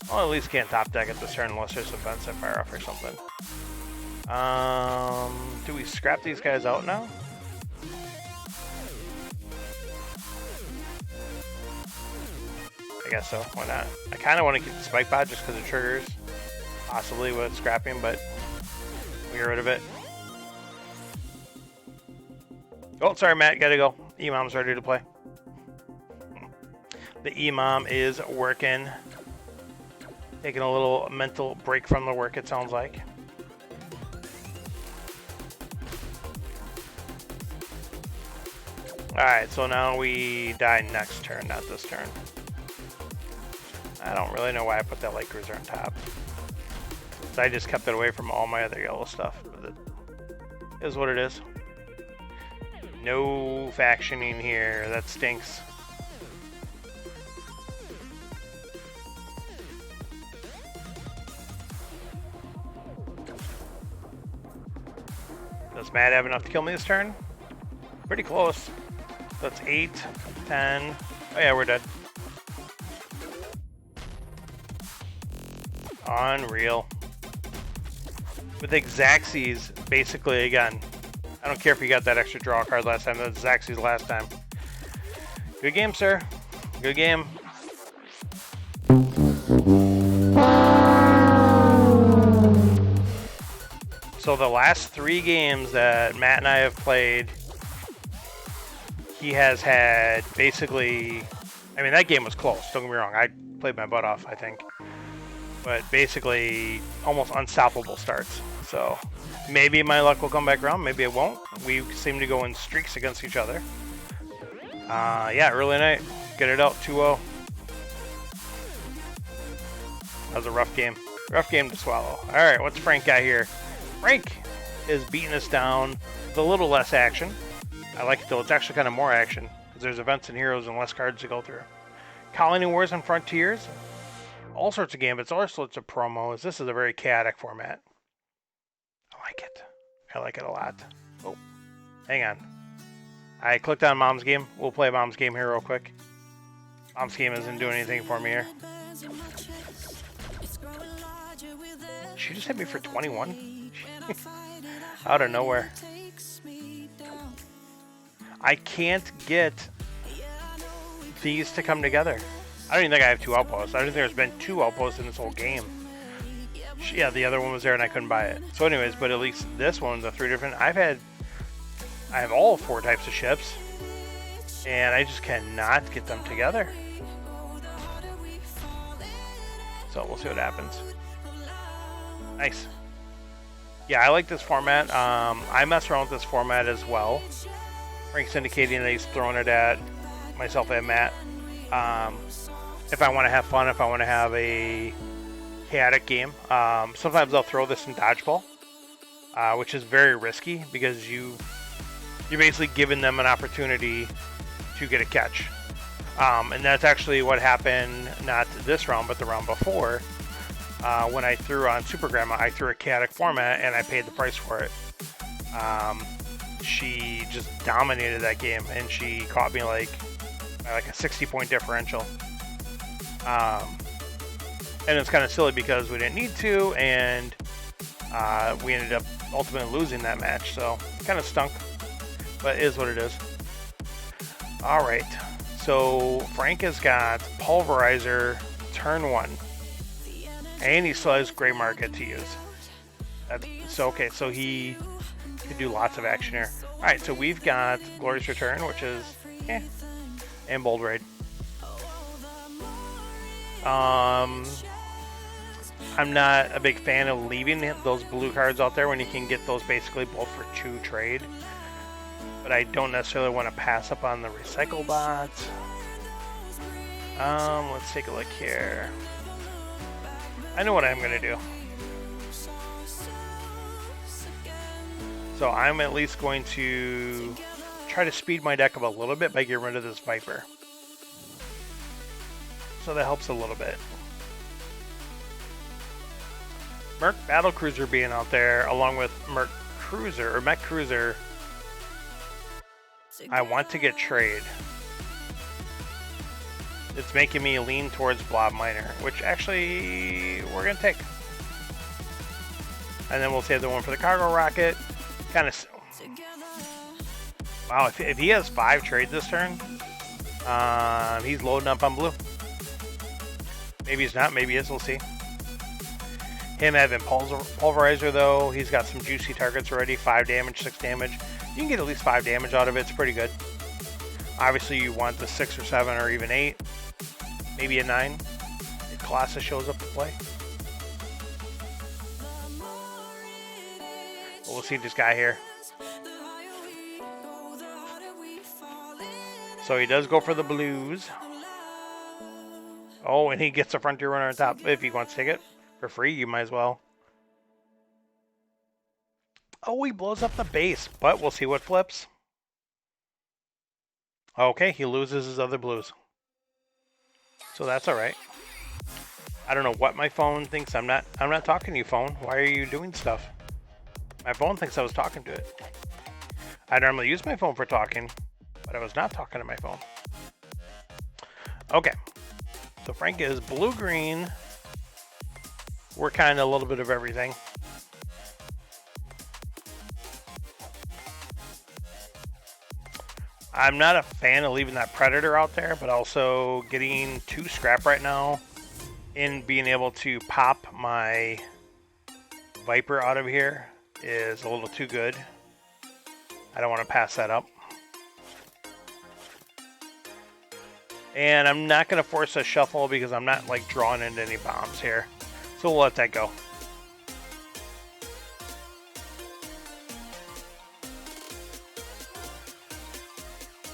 Well, at least can't top deck at this turn unless there's a defensive fire off or something. Do we scrap these guys out now? I guess so. Why not? I kind of want to keep the Spike Pod just because it triggers. Possibly with scrapping, but we get rid of it. Oh, sorry, Matt. Gotta go. E-Mom's ready to play. The E-Mom is working. Taking a little mental break from the work, it sounds like. Alright, so now we die next turn, not this turn. I don't really know why I put that Light Cruiser on top. So I just kept it away from all my other yellow stuff. But it is what it is. No factioning here. That stinks. Does Matt have enough to kill me this turn? Pretty close. That's 8, 10. Oh yeah, we're dead. Unreal. With Xaxes, basically, again, I don't care if you got that extra draw card last time. That's Xaxes last time. Good game, sir. Good game. So the last 3 games that Matt and I have played, he has had basically... I mean, that game was close. Don't get me wrong. I played my butt off, I think. But basically, almost unstoppable starts. So maybe my luck will come back around. Maybe it won't. We seem to go in streaks against each other. Yeah, early night. Get it out, 2-0. That was a rough game. Rough game to swallow. All right, what's Frank got here? Frank is beating us down with a little less action. I like it though. It's actually kind of more action because there's events and heroes and less cards to go through. Colony Wars and Frontiers. All sorts of gambits, all sorts of promos. This is a very chaotic format. I like it. I like it a lot. Oh, hang on. I clicked on Mom's Game. We'll play Mom's Game here real quick. Mom's Game isn't doing anything for me here. She just hit me for 21? Out of nowhere. I can't get these to come together. I don't even think I have 2 outposts. I don't think there's been 2 outposts in this whole game. Yeah, the other one was there and I couldn't buy it. So anyways, but at least this one, the 3 different... I have all 4 types of ships. And I just cannot get them together. So we'll see what happens. Nice. Yeah, I like this format. I mess around with this format as well. Frank's indicating that he's throwing it at myself and Matt. If I want to have fun, if I want to have a chaotic game, sometimes I'll throw this in dodgeball, which is very risky because you're basically giving them an opportunity to get a catch. And that's actually what happened, not this round, but the round before. When I threw on Super Grandma, I threw a chaotic format, and I paid the price for it. She just dominated that game, and she caught me like a 60-point differential. And it's kind of silly because we didn't need to, and we ended up ultimately losing that match, so it kind of stunk, but it is what it is. All right, so Frank has got Pulverizer turn 1, and he still has Gray Market to use. Okay, so he can do lots of action here. All right, so we've got Glorious Return, which is and Bold Raid. I'm not a big fan of leaving those blue cards out there when you can get those basically both for 2 trade. But I don't necessarily want to pass up on the recycle bots. Let's take a look here. I know what I'm going to do. So I'm at least going to try to speed my deck up a little bit by getting rid of this Viper. So that helps a little bit. Merc Battle Cruiser being out there, along with Merc Cruiser, or Mech Cruiser, I want to get trade. It's making me lean towards Blob Miner, which actually we're going to take. And then we'll save the one for the Cargo Rocket. Kind of. Wow, if he has 5 trades this turn, he's loading up on blue. Maybe he's not, maybe he is, we'll see. Him having Pulverizer, though, he's got some juicy targets already. 5 damage, 6 damage. You can get at least 5 damage out of it, it's pretty good. Obviously, you want the 6 or 7 or even 8. Maybe a 9. If Colossus shows up to play. But we'll see this guy here. So he does go for the blues. Oh, and he gets a Frontier Runner on top. If he wants to take it for free, you might as well. Oh, he blows up the base, but we'll see what flips. Okay, he loses his other blues. So that's all right. I don't know what my phone thinks. I'm not talking to you, phone. Why are you doing stuff? My phone thinks I was talking to it. I normally use my phone for talking, but I was not talking to my phone. Okay. So Frank is blue-green. We're kind of a little bit of everything. I'm not a fan of leaving that Predator out there, but also getting 2 scrap right now and being able to pop my Viper out of here is a little too good. I don't want to pass that up. And I'm not going to force a shuffle because I'm not like drawing into any bombs here. So we'll let that go.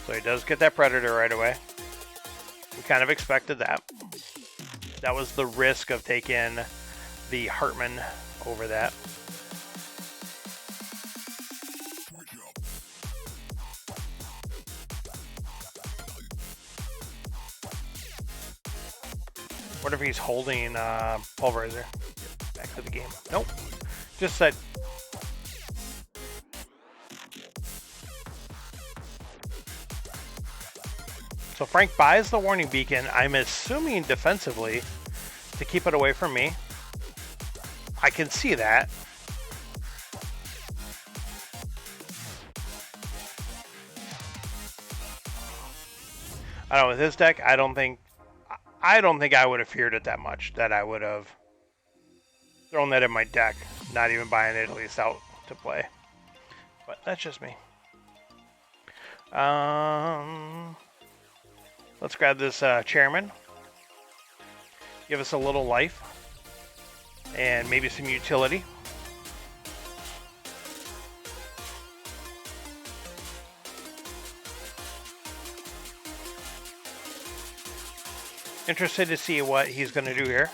So he does get that Predator right away. We kind of expected that. That was the risk of taking the Hartman over that. What if he's holding Pulverizer? Back to the game. Nope. Just said. So Frank buys the Warning Beacon, I'm assuming defensively, to keep it away from me. I can see that. I don't know, with his deck, I don't think I would have feared it that much, that I would have thrown that in my deck, not even buying it at least out to play. But that's just me. Let's grab this Chairman. give us a little life and maybe some utility. Interested to see what he's going to do here.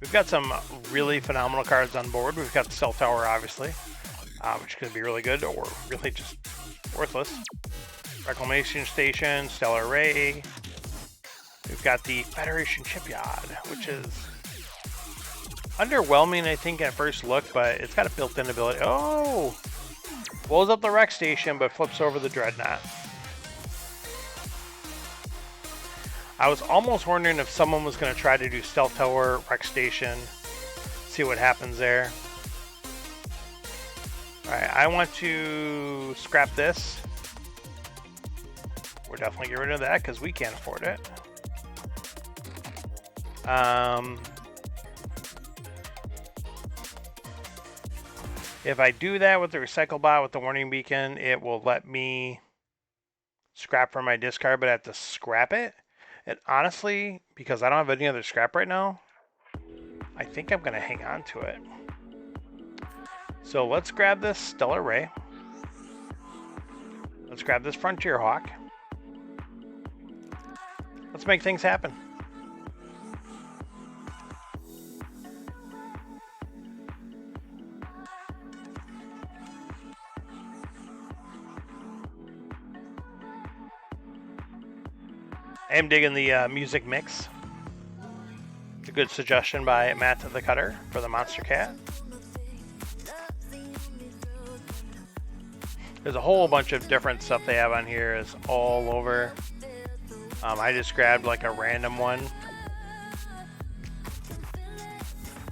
We've got some really phenomenal cards on board. We've got the Cell Tower, obviously, which could be really good or really just worthless. Reclamation Station, Stellar Array. We've got the Federation Shipyard, which is underwhelming, I think, at first look, but it's got a built-in ability. Oh! Blows up the Wreck Station, but flips over the Dreadnought. I was almost wondering if someone was going to try to do Stealth Tower, Wreck Station, see what happens there. Alright, I want to scrap this. We're definitely getting rid of that because we can't afford it. If I do that with the Recycle Bot with the Warning Beacon, it will let me scrap from my discard, but I have to scrap it. And honestly, because I don't have any other scrap right now, I think I'm going to hang on to it. So let's grab this Stellar Ray. Let's grab this Frontier Hawk. Let's make things happen. I am digging the music mix. It's a good suggestion by Matt the Cutter for the Monster Cat. There's a whole bunch of different stuff they have on here. It's all over. I just grabbed like a random one.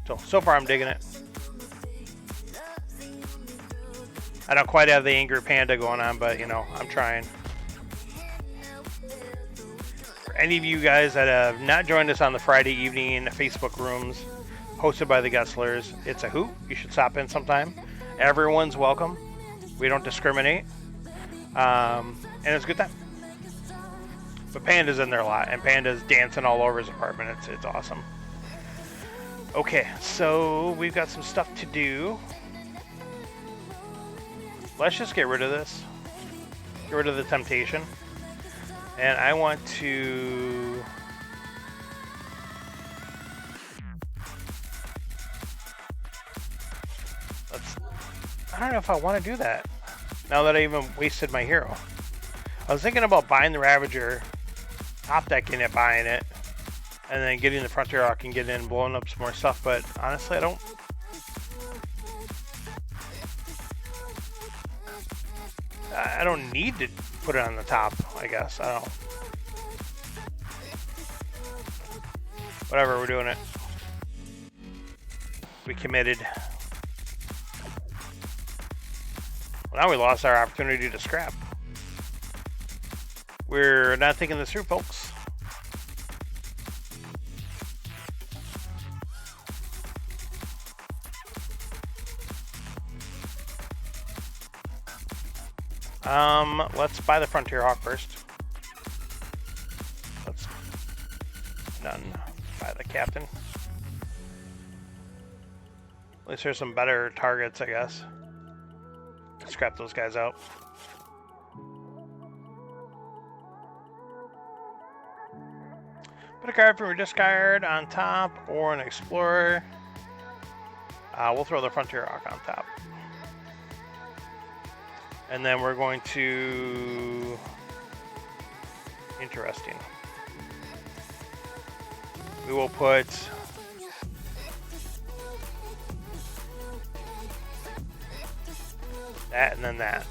So far I'm digging it. I don't quite have the Angry Panda going on, but you know, I'm trying. For any of you guys that have not joined us on the Friday evening Facebook rooms hosted by the Gesslers, it's a hoot. You should stop in sometime. Everyone's welcome. We don't discriminate. And it's a good time. But Panda's in there a lot, and Panda's dancing all over his apartment. It's awesome. Okay, so we've got some stuff to do. Let's just get rid of this. Get rid of the Temptation. And I want to... I don't know if I want to do that, now that I even wasted my hero. I was thinking about buying the Ravager, top decking it, buying it, and then getting the Frontier Hawk and getting in and blowing up some more stuff, but honestly, I don't need to put it on the top, I guess. I don't. Whatever, we're doing it. We committed. Well, now we lost our opportunity to scrap. We're not thinking this through, folks. Let's buy the Frontier Hawk first. Let's buy the Captain. At least there's some better targets, I guess. Scrap those guys out. Put a card from your discard on top or an Explorer. We'll throw the Frontier Hawk on top. And then we're going to... Interesting. We will put... that and then that.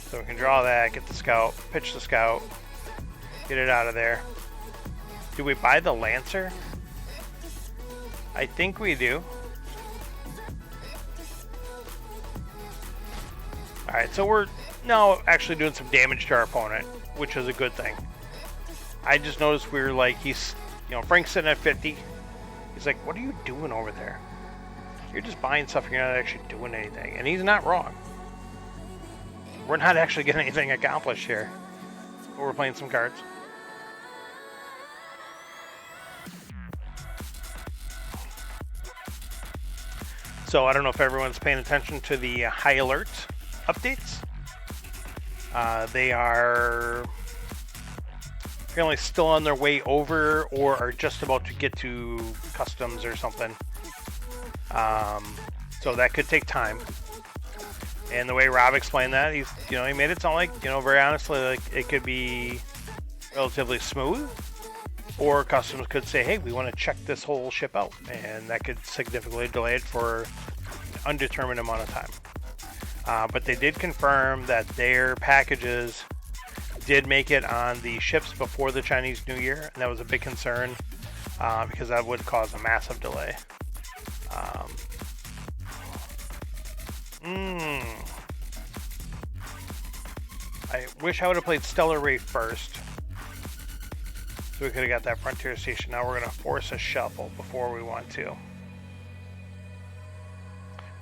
So we can draw that, get the Scout, pitch the Scout, get it out of there. Do we buy the Lancer? I think we do. Alright, so we're now actually doing some damage to our opponent, which is a good thing. I just noticed we were like, Frank's sitting at 50. He's like, what are you doing over there? You're just buying stuff and you're not actually doing anything. And he's not wrong. We're not actually getting anything accomplished here. But we're playing some cards. So I don't know if everyone's paying attention to the high alert updates. They are apparently still on their way over or are just about to get to customs or something. So that could take time. And the way Rob explained that, he made it sound like, very honestly, like it could be relatively smooth, or customs could say, hey, we want to check this whole ship out, and that could significantly delay it for an undetermined amount of time. But they did confirm that their packages did make it on the ships before the Chinese New Year, and that was a big concern because that would cause a massive delay. I wish I would have played Stellar Ray first, so we could have got that Frontier Station. Now we're going to force a shuffle before we want to.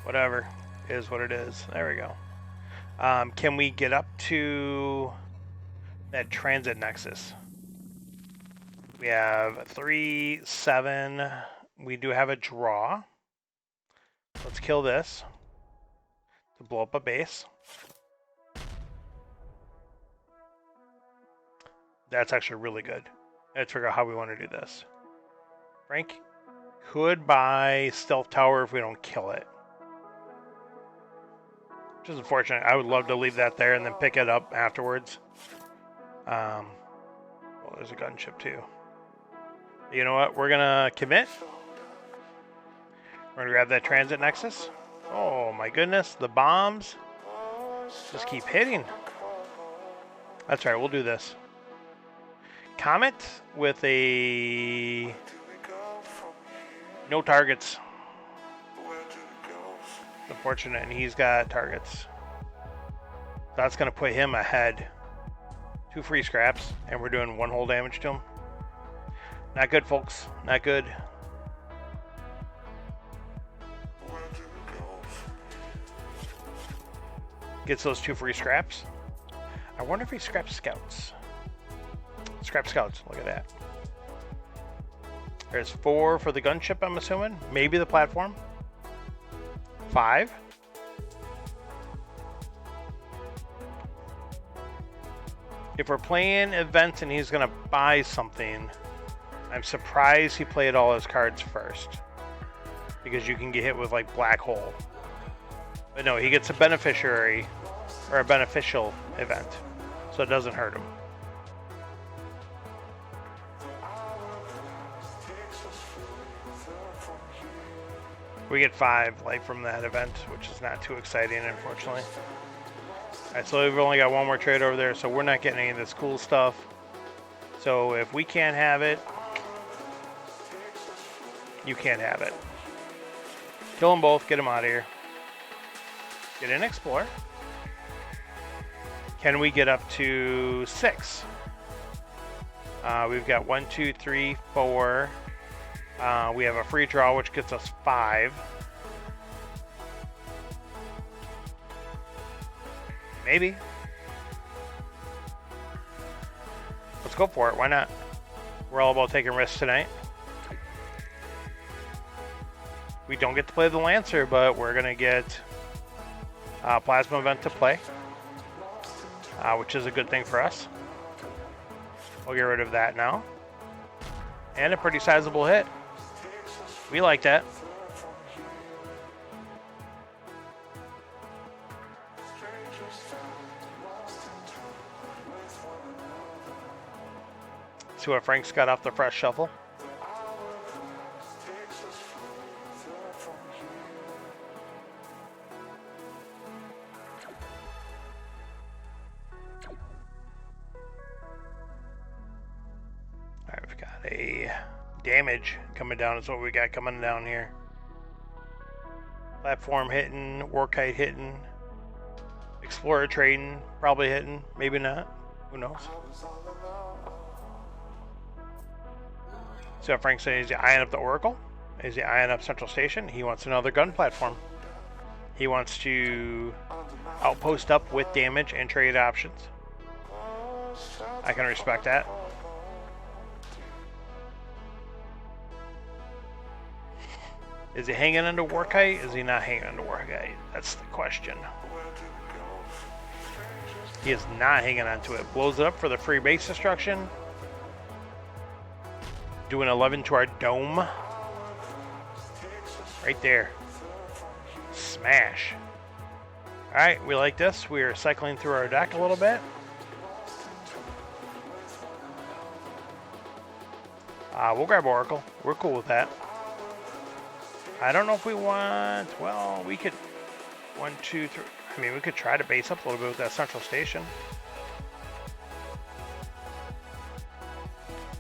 Whatever, is what it is. There we go. Can we get up to that transit nexus? We have 3, 7. We do have a draw. Let's kill this to blow up a base. That's actually really good. Let's figure out how we want to do this. Frank could buy Stealth Tower if we don't kill it. Which is unfortunate. I would love to leave that there and then pick it up afterwards. Well, there's a gunship too. You know what? We're going to commit. We're going to grab that transit nexus. Oh my goodness. The bombs just keep hitting. That's right. We'll do this. Comet with a no targets. Unfortunate, and he's got targets. That's going to put him ahead. 2 free scraps, and we're doing 1 whole damage to him. Not good, folks. Not good. Gets those 2 free scraps. I wonder if he scraps scouts. Scrap scouts, look at that. There's 4 for the gunship, I'm assuming. Maybe the platform. 5. If we're playing events and he's going to buy something, I'm surprised he played all his cards first. Because you can get hit with like Black Hole. But no, he gets a beneficiary or a beneficial event. So it doesn't hurt him. We get 5 life from that event, which is not too exciting, unfortunately. Alright, so we've only got 1 more trade over there, so we're not getting any of this cool stuff. So if we can't have it, you can't have it. Kill them both, get them out of here. Get in, explore. Can we get up to 6? We've got 1, 2, 3, 4. We have a free draw, which gets us 5. Maybe. Let's go for it. Why not? We're all about taking risks tonight. We don't get to play the Lancer, but we're going to get a Plasma event to play, which is a good thing for us. We'll get rid of that now. And a pretty sizable hit. We like that. See what Frank's got off the fresh shuffle. Alright, we've got a damage coming down is what we got coming down here. Platform hitting, Warkite hitting, Explorer trading, probably hitting, maybe not. Who knows? So Frank says, is he eyeing up the Oracle? Is he eyeing up Central Station? He wants another gun platform. He wants to outpost up with damage and trade options. I can respect that. Is he hanging under war kite? Is he not hanging under war kite? That's the question. He is not hanging onto it. Blows it up for the free base destruction. Doing 11 to our dome. Right there. Smash. Alright, we like this. We are cycling through our deck a little bit. We'll grab Oracle. We're cool with that. I don't know if we want... Well, we could... 1, 2, 3... I mean, we could try to base up a little bit with that central station.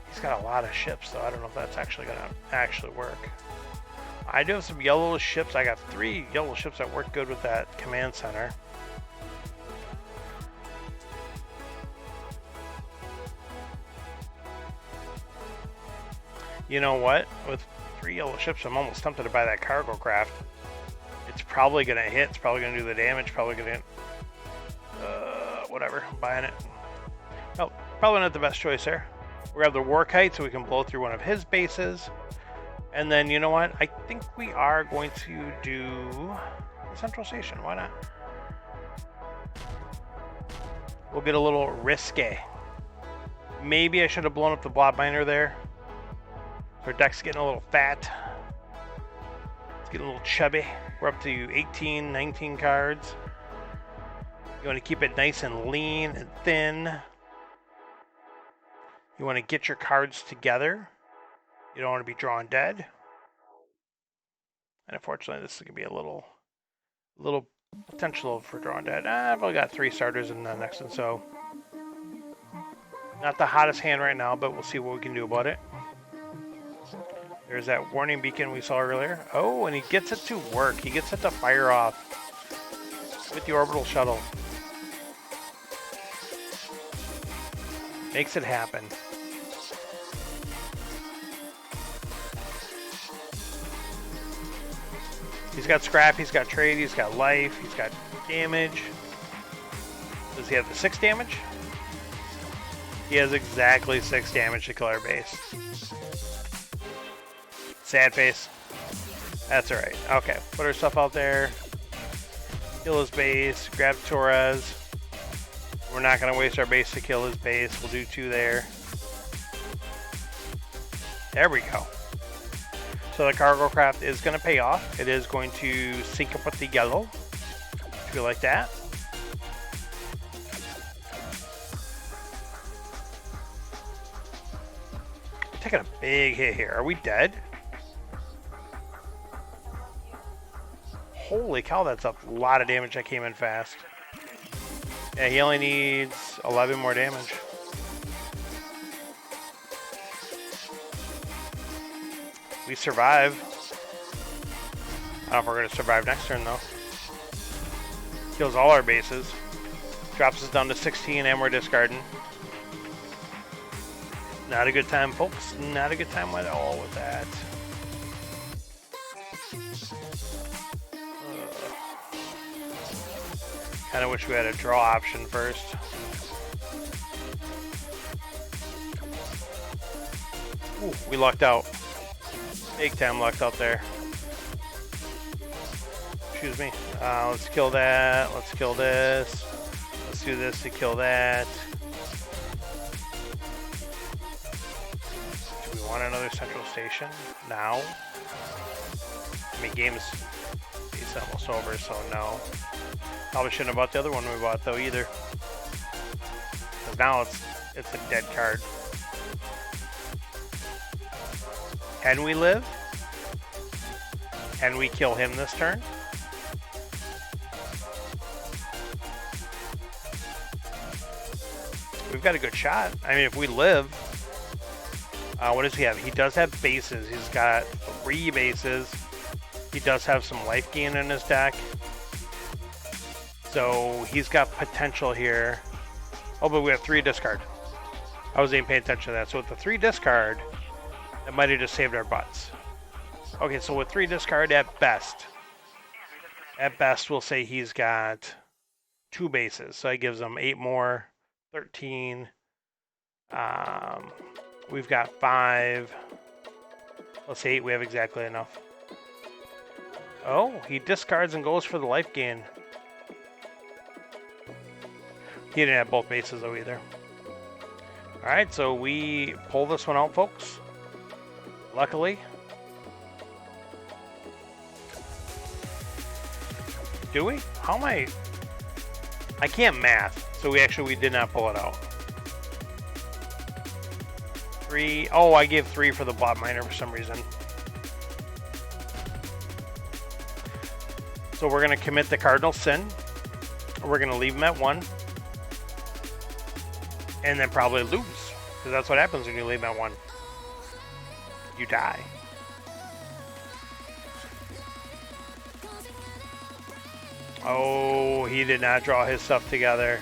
He's got a lot of ships, though. I don't know if that's actually going to actually work. I do have some yellow ships. I got 3 yellow ships that work good with that command center. You know what? With 3 yellow ships, I'm almost tempted to buy that cargo craft. It's probably going to hit. It's probably going to do the damage. Probably going to... whatever. I'm buying it. Oh, probably not the best choice there. We grab the war kite so we can blow through one of his bases. And then, you know what? I think we are going to do the central station. Why not? We'll get a little risque. Maybe I should have blown up the blob miner there. Our deck's getting a little fat. It's getting a little chubby. We're up to 18, 19 cards. You want to keep it nice and lean and thin. You want to get your cards together. You don't want to be drawn dead. And unfortunately, this is going to be a little potential for drawing dead. I've only got 3 starters in the next one, so not the hottest hand right now, but we'll see what we can do about it. There's that warning beacon we saw earlier. Oh, and he gets it to work. He gets it to fire off with the orbital shuttle. Makes it happen. He's got scrap, he's got trade, he's got life, he's got damage. Does he have the 6 damage? He has exactly 6 damage to kill our base. Sad face. That's alright. Okay, put our stuff out there. Kill his base, grab Torres. We're not going to waste our base to kill his base. We'll do 2 there. There we go. So the cargo craft is going to pay off. It is going to sync up with the yellow. If you like that. Taking a big hit here. Are we dead? Holy cow, that's a lot of damage that came in fast. Yeah, he only needs 11 more damage. We survive. I don't know if we're going to survive next turn, though. Kills all our bases. Drops us down to 16, and we're discarding. Not a good time, folks. Not a good time at all with that. Kind of wish we had a draw option first. Ooh, we lucked out. Big time lucked out there. Excuse me. Let's kill that. Let's kill this. Let's do this to kill that. Do we want another central station now? I mean, game's almost over, so no. Probably shouldn't have bought the other one we bought though either. Because now it's a dead card. Can we live? Can we kill him this turn? We've got a good shot. I mean, if we live, what does he have? He does have bases. He's got 3 bases. He does have some life gain in his deck. So he's got potential here. Oh, but we have 3 discard. I wasn't even paying attention to that. So with the 3 discard, that might have just saved our butts. Okay, so with 3 discard at best, we'll say he's got 2 bases. So that gives him 8 more, 13. We've got 5. Let's say 8. We have exactly enough. Oh, he discards and goes for the life gain. He didn't have both bases though either. Alright, so we pull this one out, folks. Luckily. Do we? How am I can't math, so we did not pull it out. 3. Oh, I gave 3 for the bot miner for some reason. So we're going to commit the cardinal sin. We're going to leave him at 1. And then probably lose. Because that's what happens when you leave him at 1. You die. Oh, he did not draw his stuff together.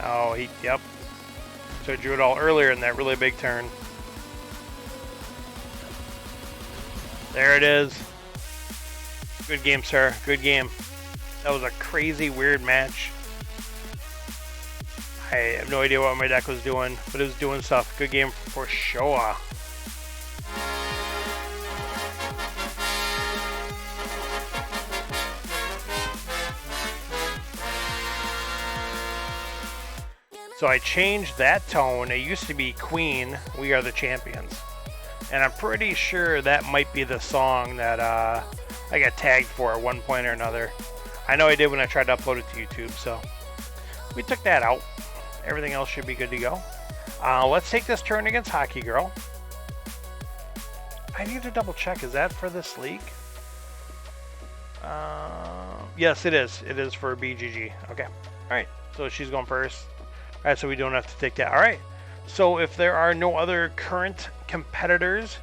Oh, yep. So he drew it all earlier in that really big turn. There it is. Good game, sir. Good game. That was a crazy, weird match. I have no idea what my deck was doing, but it was doing stuff. Good game for sure. So I changed that tone. It used to be Queen, We Are the Champions. And I'm pretty sure that might be the song that I got tagged for at one point or another. I know I did when I tried to upload it to YouTube, so we took that out. Everything else should be good to go. Let's take this turn against Hockey Girl. I need to double check. Is that for this league? Yes, it is. It is for BGG. Okay. All right. So she's going first. All right, so we don't have to take that. All right, so if there are no other current competitors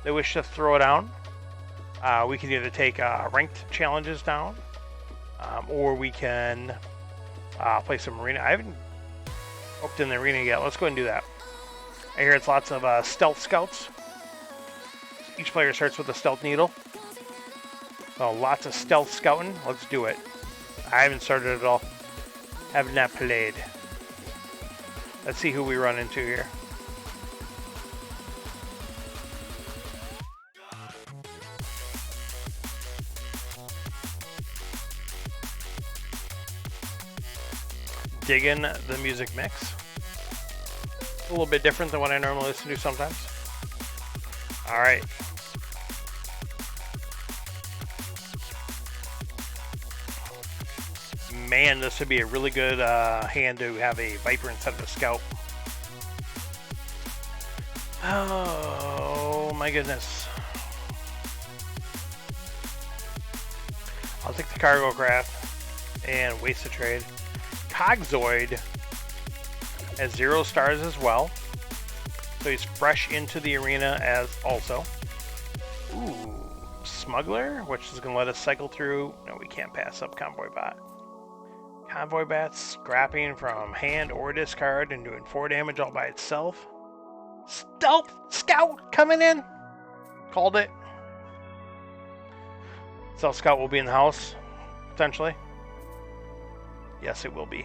that wish to throw it down, we can either take ranked challenges down, or we can play some arena. I haven't booked in the arena yet. Let's go ahead and do that. I hear it's lots of stealth scouts. Each player starts with a stealth needle. So lots of stealth scouting. Let's do it. I haven't started at all. Have not played. Let's see who we run into here. Digging the music mix. A little bit different than what I normally listen to sometimes. All right. Man, this would be a really good hand to have a Viper instead of a Scout. Oh my goodness. I'll take the cargo craft and waste the trade. Cogzoid has 0 stars as well. So he's fresh into the arena as also. Ooh, Smuggler, which is going to let us cycle through. No, we can't pass up Convoy Bot. Convoy Bat's scrapping from hand or discard and doing 4 damage all by itself. Stealth Scout coming in. Called it. Stealth Scout will be in the house, potentially. Yes, it will be.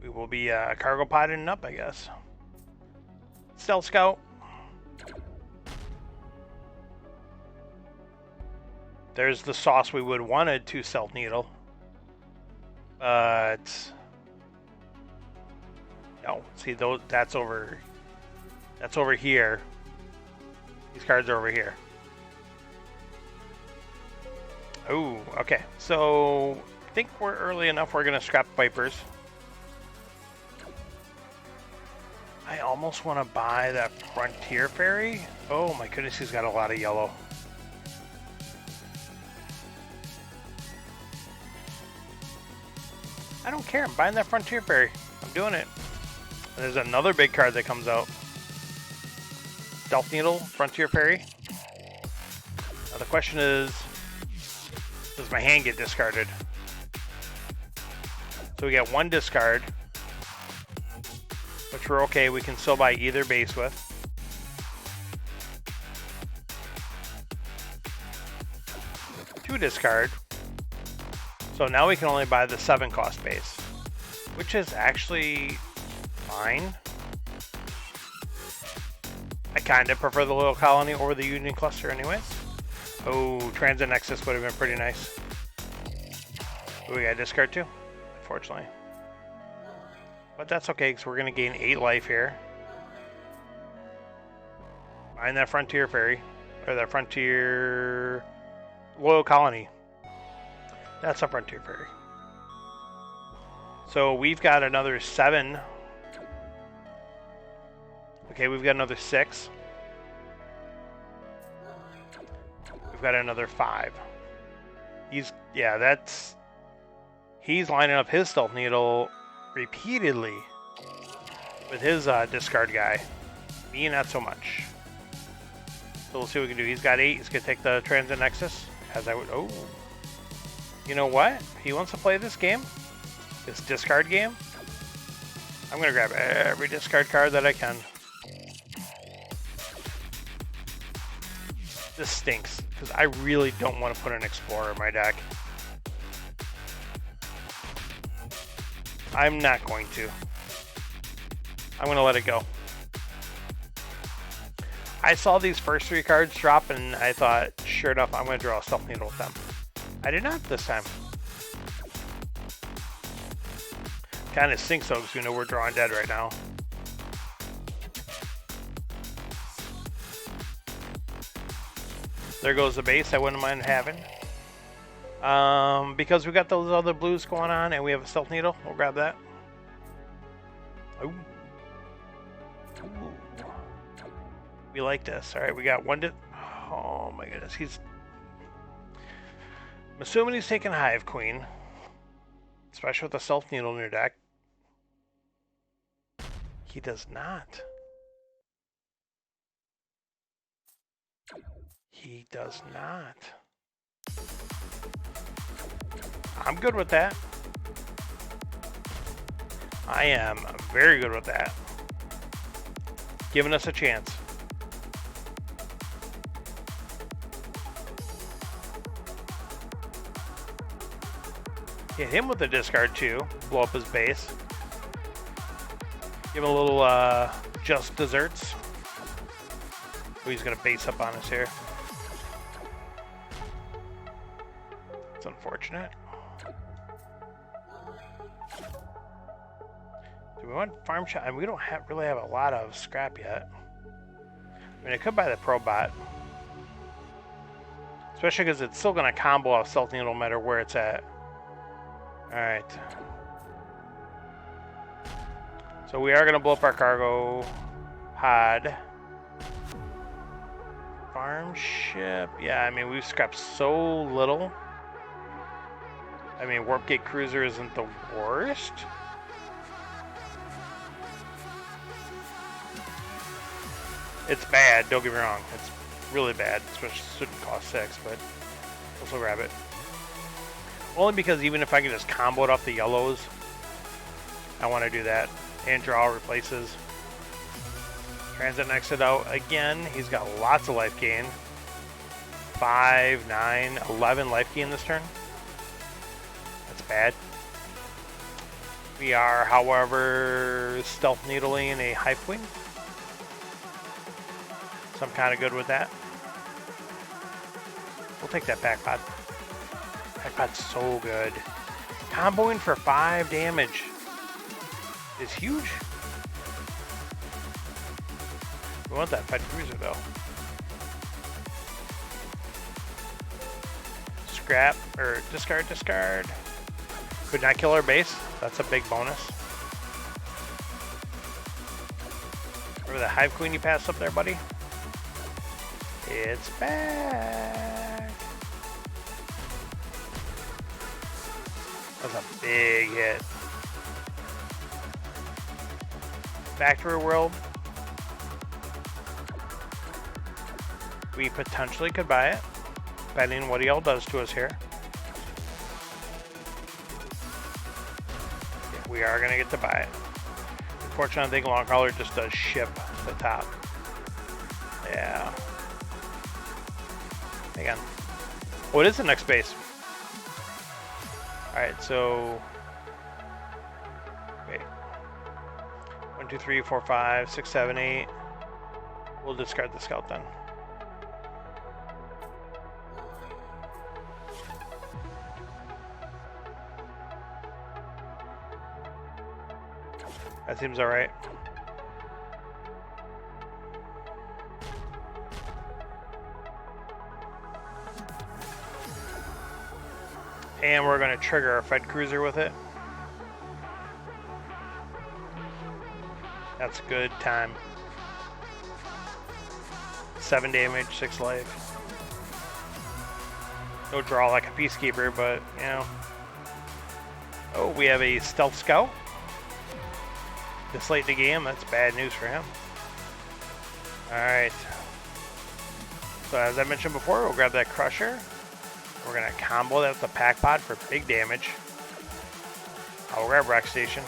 We will be cargo potting up, I guess. Stealth Scout. There's the sauce we would wanted to Stealth Needle. But no, see those that's over here. These cards are over here. Oh, okay. So I think we're early enough we're gonna scrap Vipers. I almost want to buy that Frontier Ferry. Oh my goodness, he's got a lot of yellow. I don't care. I'm buying that Frontier Ferry. I'm doing it. And there's another big card that comes out. Stealth Needle, Frontier Ferry. Now the question is, does my hand get discarded? So we get 1 discard, which we're okay. We can still buy either base with. Two discard. So now we can only buy the 7 cost base. which is actually fine. I kind of prefer the Loyal Colony over the Union Cluster anyways. Oh, Transit Nexus would have been pretty nice. Oh, we got to discard too, unfortunately. But that's okay, because we're going to gain 8 life here. Find that Frontier Ferry. Or that Frontier... Loyal Colony. That's a Frontier Ferry. So we've got another 7. Okay, we've got another 6. We've got another 5. He's lining up his Stealth Needle repeatedly with his discard guy. Me, not so much. So we'll see what we can do. He's got 8. He's going to take the Transit Nexus. As I would... Oh. You know what? He wants to play this game. This discard game. I'm going to grab every discard card that I can. This stinks. Because I really don't want to put an Explorer in my deck. I'm not going to. I'm going to let it go. I saw these first 3 cards drop and I thought, sure enough, I'm going to draw a Stealth Needle with them. I did not this time. Kind of stinks though, because we know we're drawing dead right now. There goes the base I wouldn't mind having. Because we got those other blues going on and we have a Stealth Needle, we'll grab that. Ooh. We like this. Alright, we got one to... Oh my goodness, I'm assuming he's taking Hive Queen. Especially with the Stealth Needle in your deck. He does not. He does not. I'm good with that. I am very good with that. Giving us a chance. Hit him with a discard too. Blow up his base. Give him a little just desserts. Oh, he's gonna base up on us here. It's unfortunate. Do we want farm shot? I mean, we don't really have a lot of scrap yet. I mean, I could buy the Probot. Especially because it's still gonna combo off Stealth Needle no matter where it's at. Alright. So we are going to blow up our cargo pod. Farm ship. Yeah, I mean, we've scrapped so little. I mean, Warp Gate Cruiser isn't the worst. It's bad, don't get me wrong. It's really bad, especially shouldn't cost 6, but we'll still grab it. Only because even if I can just combo it off the yellows, I want to do that. And draw replaces. Transit Nexus out again. He's got lots of life gain. 5, 9, 11 life gain this turn. That's bad. We are, however, Stealth Needling a Hive Queen. So I'm kind of good with that. We'll take that Packpot. Packpot's so good. Comboing for 5 damage is huge. We want that Fed Cruiser though. Scrap, or discard, discard. Could not kill our base. That's a big bonus. Remember the Hive Queen you passed up there, buddy? It's back. That was a big hit. Factory World. We potentially could buy it, depending on what he all does to us here. Yeah, we are going to get to buy it. Unfortunately, I think Longcrawler just does ship the top. Yeah. Hang on. Oh, it is the next base. Alright, so 2, 3, 4, 5, 6, 7, 8. We'll discard the scout then. That seems alright. And we're going to trigger our Fed Cruiser with it. That's a good time. 7 damage, 6 life. No draw like a Peacekeeper, but, you know. Oh, we have a Stealth Scout. This late in the game, that's bad news for him. Alright. So as I mentioned before, we'll grab that Crusher. We're going to combo that with the Pack Pod for big damage. I'll grab Rock Station.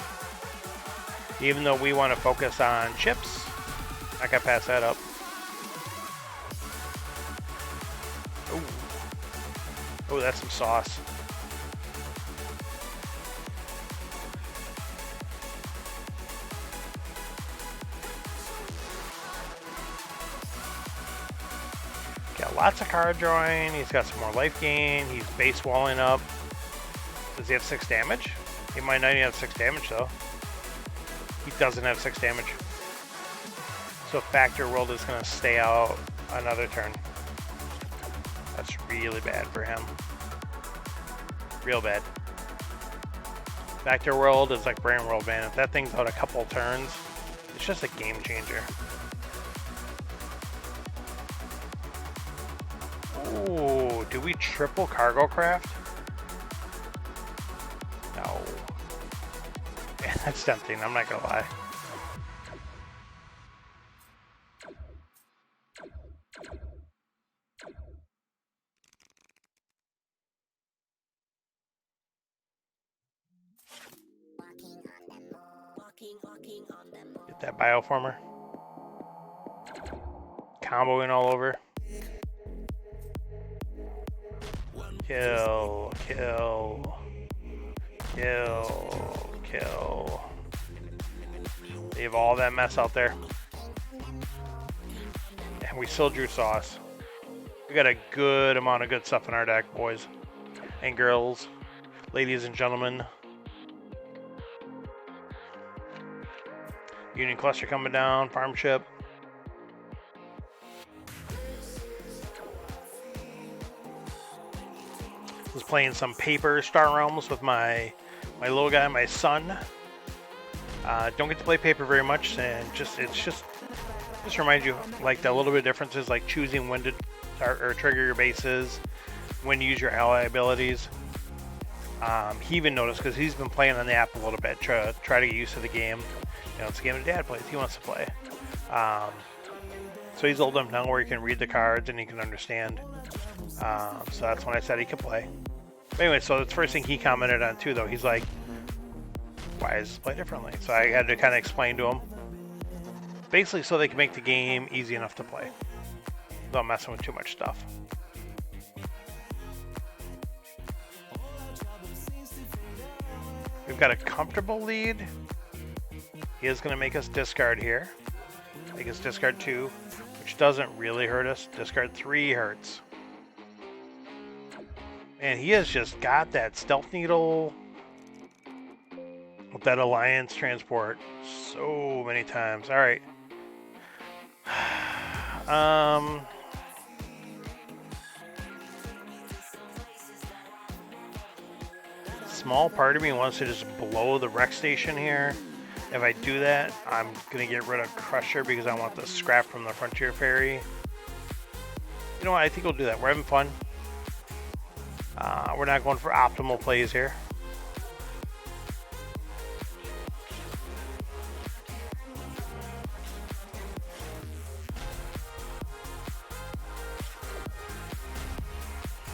Even though we want to focus on chips, I can pass that up. Ooh. Oh, that's some sauce. Got lots of card drawing. He's got some more life gain. He's base walling up. Does he have 6 damage? He might not even have 6 damage though. He doesn't have 6 damage. So Factor World is going to stay out another turn. That's really bad for him. Real bad. Factor World is like Brain World, man. If that thing's out a couple turns, it's just a game changer. Ooh, do we triple Cargo Craft? No. Yeah, that's tempting, I'm not gonna lie. Get that Bioformer. Comboing all over. Kill, kill, kill, kill. Leave all that mess out there. And we still drew sauce. We got a good amount of good stuff in our deck, boys and girls, ladies and gentlemen. Union Cluster coming down, farm ship. Was playing some paper Star Realms with my little guy, my son. Don't get to play paper very much, and just reminds you like the little bit of differences, like choosing when to start or trigger your bases, when to use your ally abilities. He even noticed because he's been playing on the app a little bit, try to get used to the game. You know, it's a game that Dad plays. He wants to play. So he's old enough now where he can read the cards and he can understand. So that's when I said he could play. But anyway, so the first thing he commented on too, though, he's like, why is this play differently? So I had to kind of explain to him. Basically so they can make the game easy enough to play without messing with too much stuff. We've got a comfortable lead. He is going to make us discard here. Make us discard 2, which doesn't really hurt us. Discard 3 hurts. And he has just got that Stealth Needle with that Alliance transport so many times. All right. Small part of me wants to just blow the rec station here. If I do that, I'm going to get rid of Crusher because I want the scrap from the Frontier Ferry. You know what? I think we'll do that. We're having fun. We're not going for optimal plays here.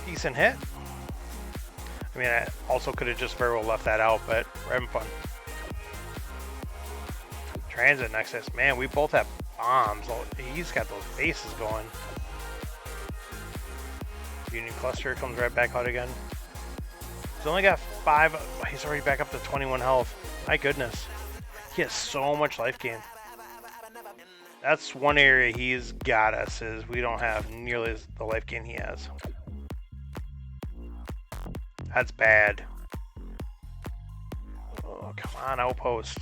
Decent hit. I mean, I also could have just very well left that out, but we're having fun. Transit Nexus. Man, we both have bombs. He's got those bases going. Union Cluster comes right back out again. He's only got 5. He's already back up to 21 health. My goodness. He has so much life gain. That's one area he's got us, is we don't have nearly the life gain he has. That's bad. Oh, come on, outpost.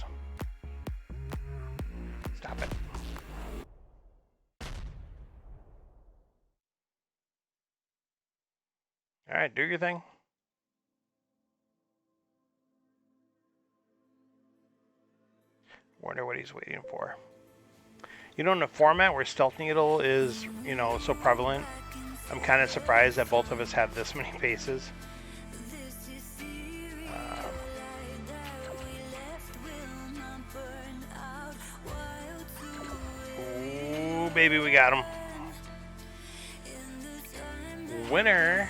Stop it. Alright, do your thing. Wonder what he's waiting for. You know, in a format where Stealth Needle is, you know, so prevalent, I'm kind of surprised that both of us have this many paces. Ooh, baby, we got him. Winner.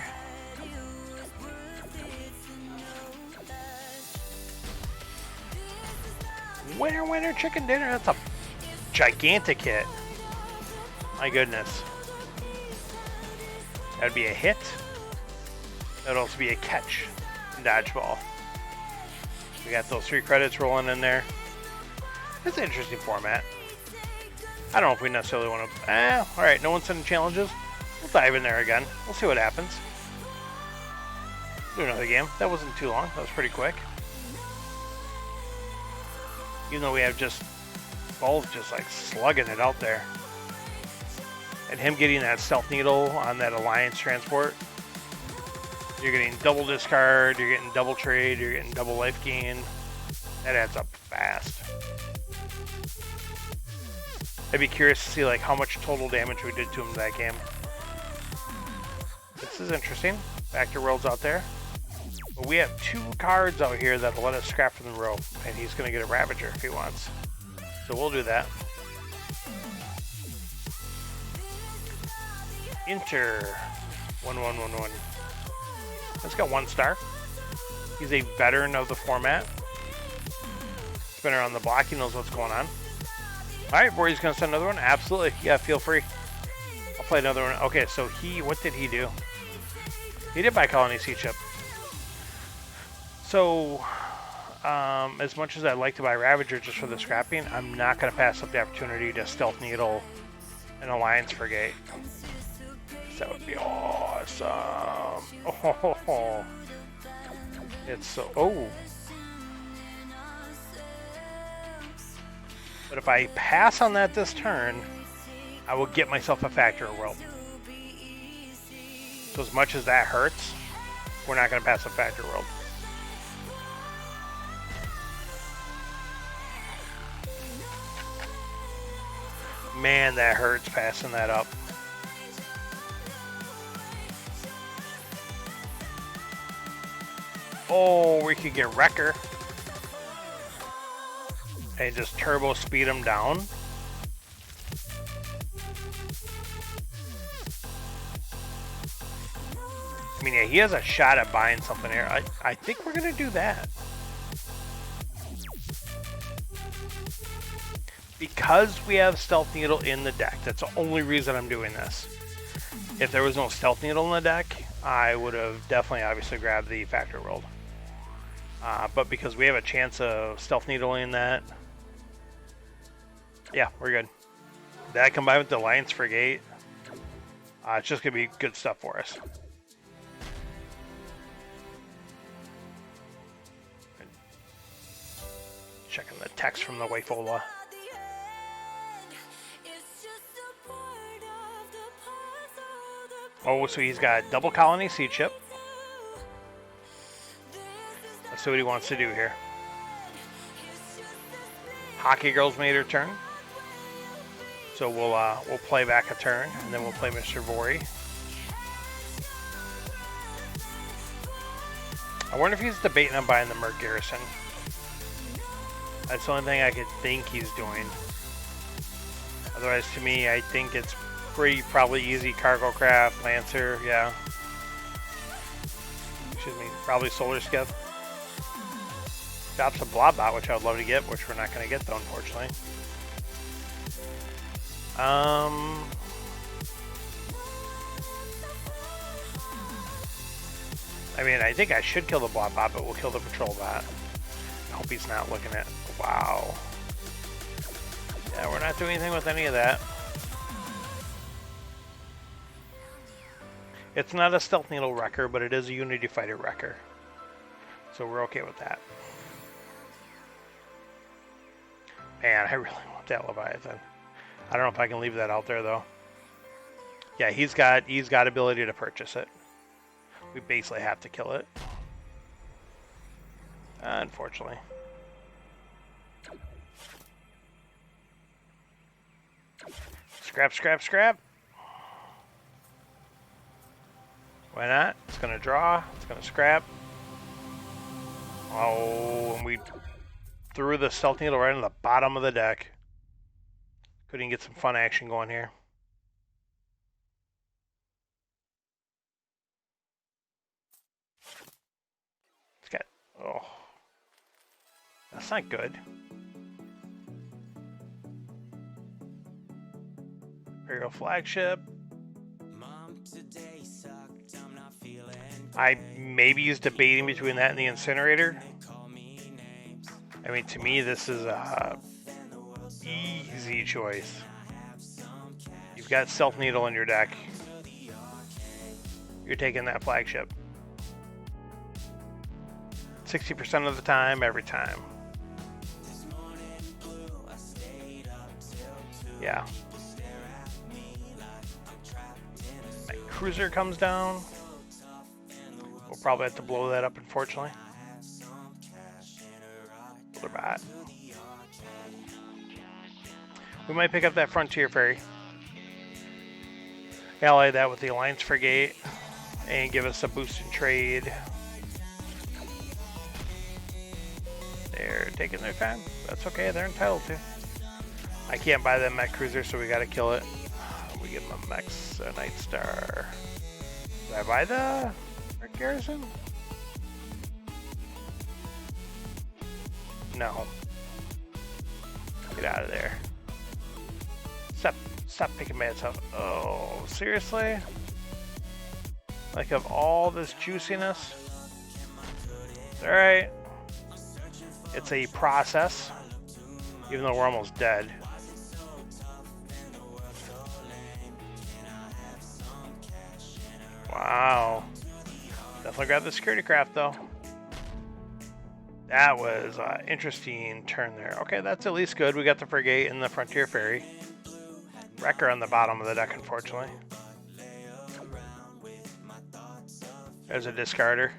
Winner, winner, chicken dinner. That's a gigantic hit. My goodness. That'd be a hit. That'd also be a catch in dodgeball. We got those 3 credits rolling in there. It's an interesting format. I don't know if we necessarily want to... alright, no one's sending challenges. We'll dive in there again. We'll see what happens. Do another game. That wasn't too long. That was pretty quick. Even though we have just both just like slugging it out there. And him getting that Stealth Needle on that Alliance transport. You're getting double discard, you're getting double trade, you're getting double life gain. That adds up fast. I'd be curious to see like how much total damage we did to him that game. This is interesting. Factor World's out there. But we have 2 cards out here that'll let us scrap from the rope, and he's going to get a Ravager if he wants. So we'll do that. Enter 1111. It's got 1 star. He's a veteran of the format. He's been around the block. He knows what's going on. Alright, Bordy's going to send another one? Absolutely. Yeah, feel free. I'll play another one. Okay, so what did he do? He did buy Colony Sea Chip. So, as much as I'd like to buy Ravager just for the scrapping, I'm not going to pass up the opportunity to Stealth Needle an Alliance Frigate. That would be awesome. Oh, it's so... Oh. But if I pass on that this turn, I will get myself a Factor World. So as much as that hurts, we're not going to pass a Factor World. Man, that hurts passing that up. Oh, we could get Wrecker. And just turbo speed him down. I mean, yeah, he has a shot at buying something here. I think we're going to do that. Because we have Stealth Needle in the deck. That's the only reason I'm doing this. If there was no Stealth Needle in the deck, I would have definitely obviously grabbed the Factor World. But because we have a chance of Stealth Needling that, yeah, we're good. That combined with the Alliance Frigate, it's just going to be good stuff for us. Checking the text from the Waifola. Oh, so he's got double Colony Sea Chip. Let's see what he wants to do here. Hockey Girl's made her turn. So we'll play back a turn, and then we'll play Mr. Vori. I wonder if he's debating on buying the Merc Garrison. That's the only thing I could think he's doing. Otherwise, to me, I think it's probably easy. Cargo Craft, Lancer, yeah. Excuse me, probably Solar Skiff. Drops a Blobbot, which I would love to get, which we're not going to get though, unfortunately. I mean, I think I should kill the Blobbot, but we'll kill the Patrol Bot. I hope he's not looking at... Wow. Yeah, we're not doing anything with any of that. It's not a Stealth Needle wrecker, but it is a Unity Fighter wrecker. So we're okay with that. Man, I really want that Leviathan. I don't know if I can leave that out there though. Yeah, he's got ability to purchase it. We basically have to kill it. Unfortunately. Scrap, scrap, scrap. Why not? It's gonna draw. It's gonna scrap. Oh, and we threw the Stealth Needle right on the bottom of the deck. Couldn't get some fun action going here. It's got... Oh. That's not good. Imperial Flagship. I maybe was debating between that and the Incinerator. I mean, to me, this is a easy choice. You've got Stealth Needle in your deck. You're taking that Flagship. 60% of the time, every time. Yeah. My cruiser comes down. We'll probably have to blow that up, unfortunately. Other bot. We might pick up that Frontier Ferry. Ally that with the Alliance Frigate and give us a boost in trade. They're taking their time. That's okay, they're entitled to. I can't buy them mech cruiser, so we gotta kill it. We give them a mech's a Night Star. Did I buy the Garrison? No. Get out of there. Stop picking bad stuff. Oh, seriously? Like, of all this juiciness? Alright. It's a process. Even though we're almost dead. Wow. Definitely grab the security craft though. That was an interesting turn there. Okay, that's at least good. We got the frigate and the Frontier Ferry. Wrecker on the bottom of the deck, unfortunately. There's a discarder.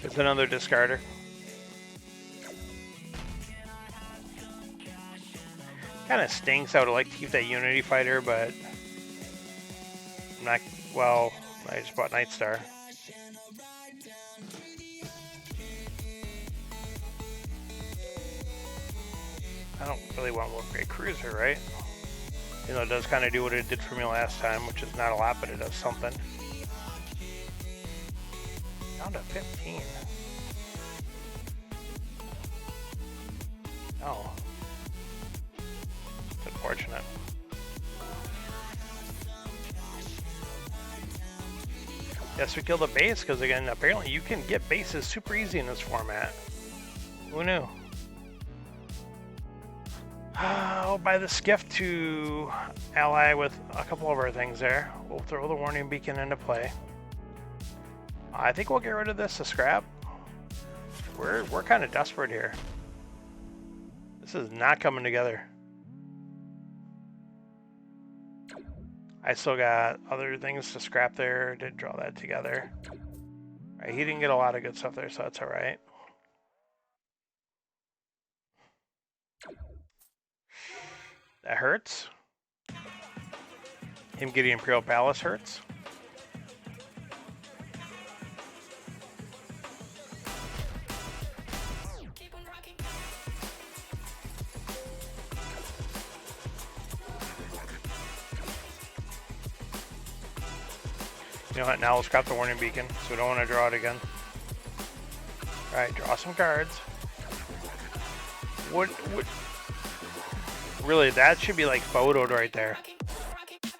There's another discarder. Kind of stinks. I would like to keep that Unity Fighter, but I'm not. Well, I just bought Night Star. I don't really want one great cruiser, right? You know, it does kind of do what it did for me last time, which is not a lot, but it does something. Down to 15. Oh. It's unfortunate. Yes, we killed a base, because again, apparently you can get bases super easy in this format. Who knew? I'll buy the skiff to ally with a couple of our things there. We'll throw the warning beacon into play. I think we'll get rid of this to scrap. We're kind of desperate here. This is not coming together. I still got other things to scrap there. Did draw that together. All right, he didn't get a lot of good stuff there, so that's all right. That hurts. Him getting Imperial Palace hurts. You know what, now we'll scrap the warning beacon, so we don't want to draw it again. Alright, draw some cards. What? Really, that should be like photoed right there.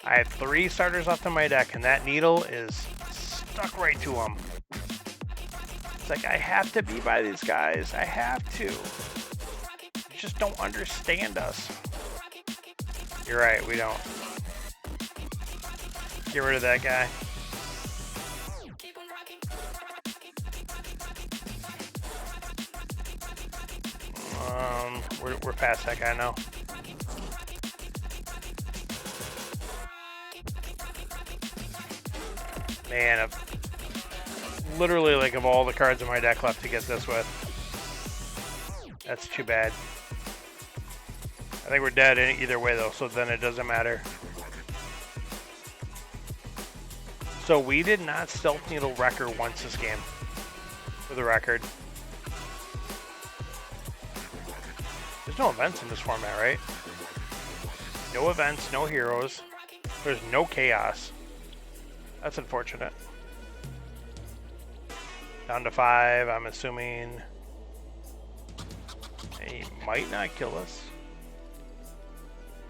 I have 3 starters left on my deck, and that needle is stuck right to them. It's like, I have to be by these guys. I have to. You just don't understand us. You're right, we don't. Get rid of that guy. We're past that guy now. Man, literally, like, of all the cards in my deck left to get this with. That's too bad. I think we're dead either way, though, so then it doesn't matter. So we did not Stealth Needle Wrecker once this game, for the record. There's no events in this format, right? No events, no heroes. There's no chaos. That's unfortunate. Down to 5, I'm assuming. He might not kill us.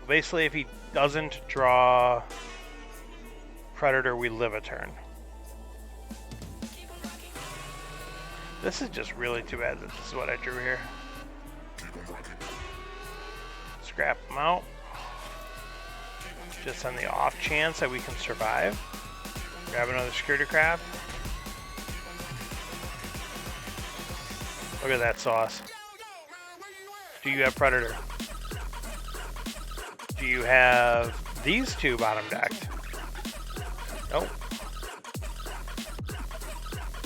Basically, if he doesn't draw Predator, we live a turn. This is just really too bad that this is what I drew here. Scrap him out. Just on the off chance that we can survive. Grab another security craft. Look at that sauce. Do you have Predator? Do you have these 2 bottom decked? Nope.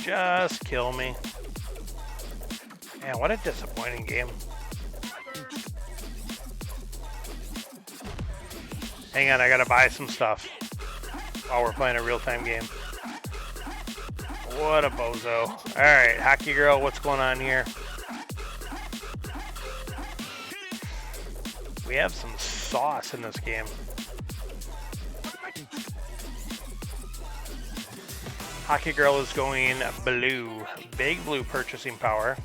Just kill me. Man, what a disappointing game. Hang on, I gotta buy some stuff while we're playing a real-time game. What a bozo. Alright, Hockey Girl, what's going on here? We have some sauce in this game. Hockey Girl is going blue. Big blue purchasing power.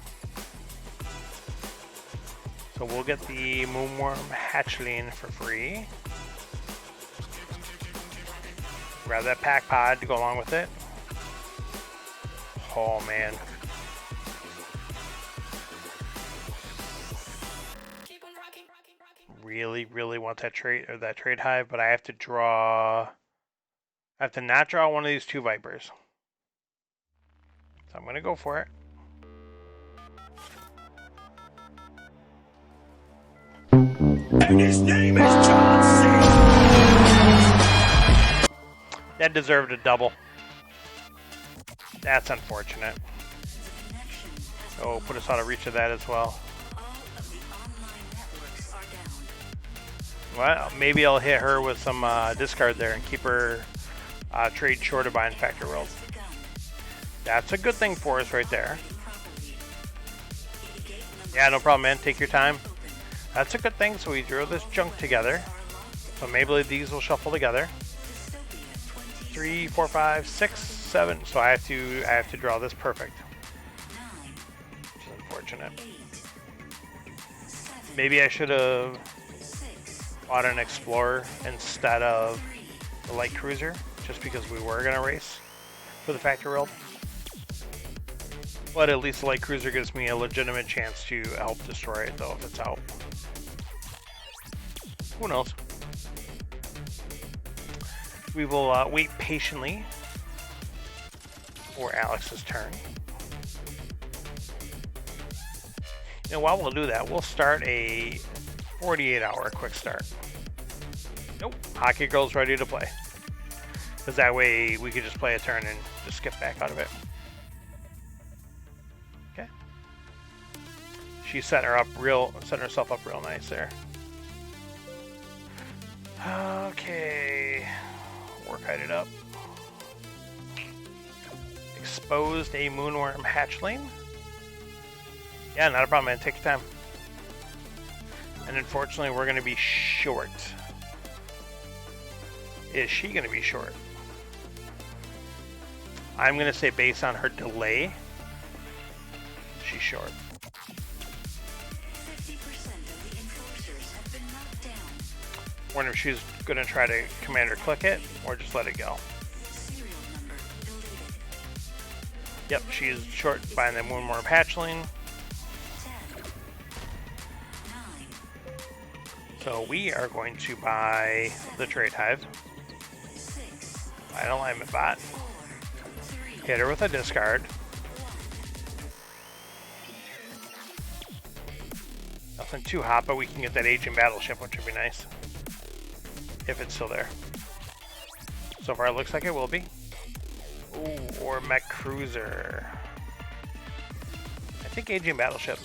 So we'll get the Moonworm Hatchling for free. Grab that pack pod to go along with it. Oh man. Really want that trade hive, but I have to not draw one of these 2 Vipers. So I'm gonna go for it. And his name is John C. That deserved a double. That's unfortunate. Oh, put us out of reach of that as well. Well, maybe I'll hit her with some discard there and keep her trade short of buying Factor World. That's a good thing for us right there. Yeah, no problem, man. Take your time. That's a good thing. So we drew this junk together. So maybe these will shuffle together. 3, 4, 5, 6, 7. So I have to draw this perfect. Which is unfortunate. Maybe I should have bought an Explorer instead of the Light Cruiser, just because we were gonna race for the Factor World. But at least the Light Cruiser gives me a legitimate chance to help destroy it, though, if it's out. Who knows? We will wait patiently for Alex's turn. And while we'll do that, we'll start a 48-hour quick start. Nope, Hockey Girl's ready to play. Because that way we could just play a turn and just skip back out of it. Okay. She's setting herself up real nice there. Okay. Work height it up. Exposed a Moonworm Hatchling. Yeah, not a problem, man. Take your time. And unfortunately, we're going to be short. Is she going to be short? I'm going to say based on her delay, she's short. 50% of the enforcers have been knocked down. Wonder if she's gonna try to commander click it or just let it go. Yep, she is short buying them one more hatchling. So we are going to buy the trade hive. Buy an alignment bot. Hit her with a discard. Nothing too hot, but we can get that aging battleship, which would be nice. If it's still there. So far it looks like it will be. Ooh, or mech cruiser. I think aging battleship.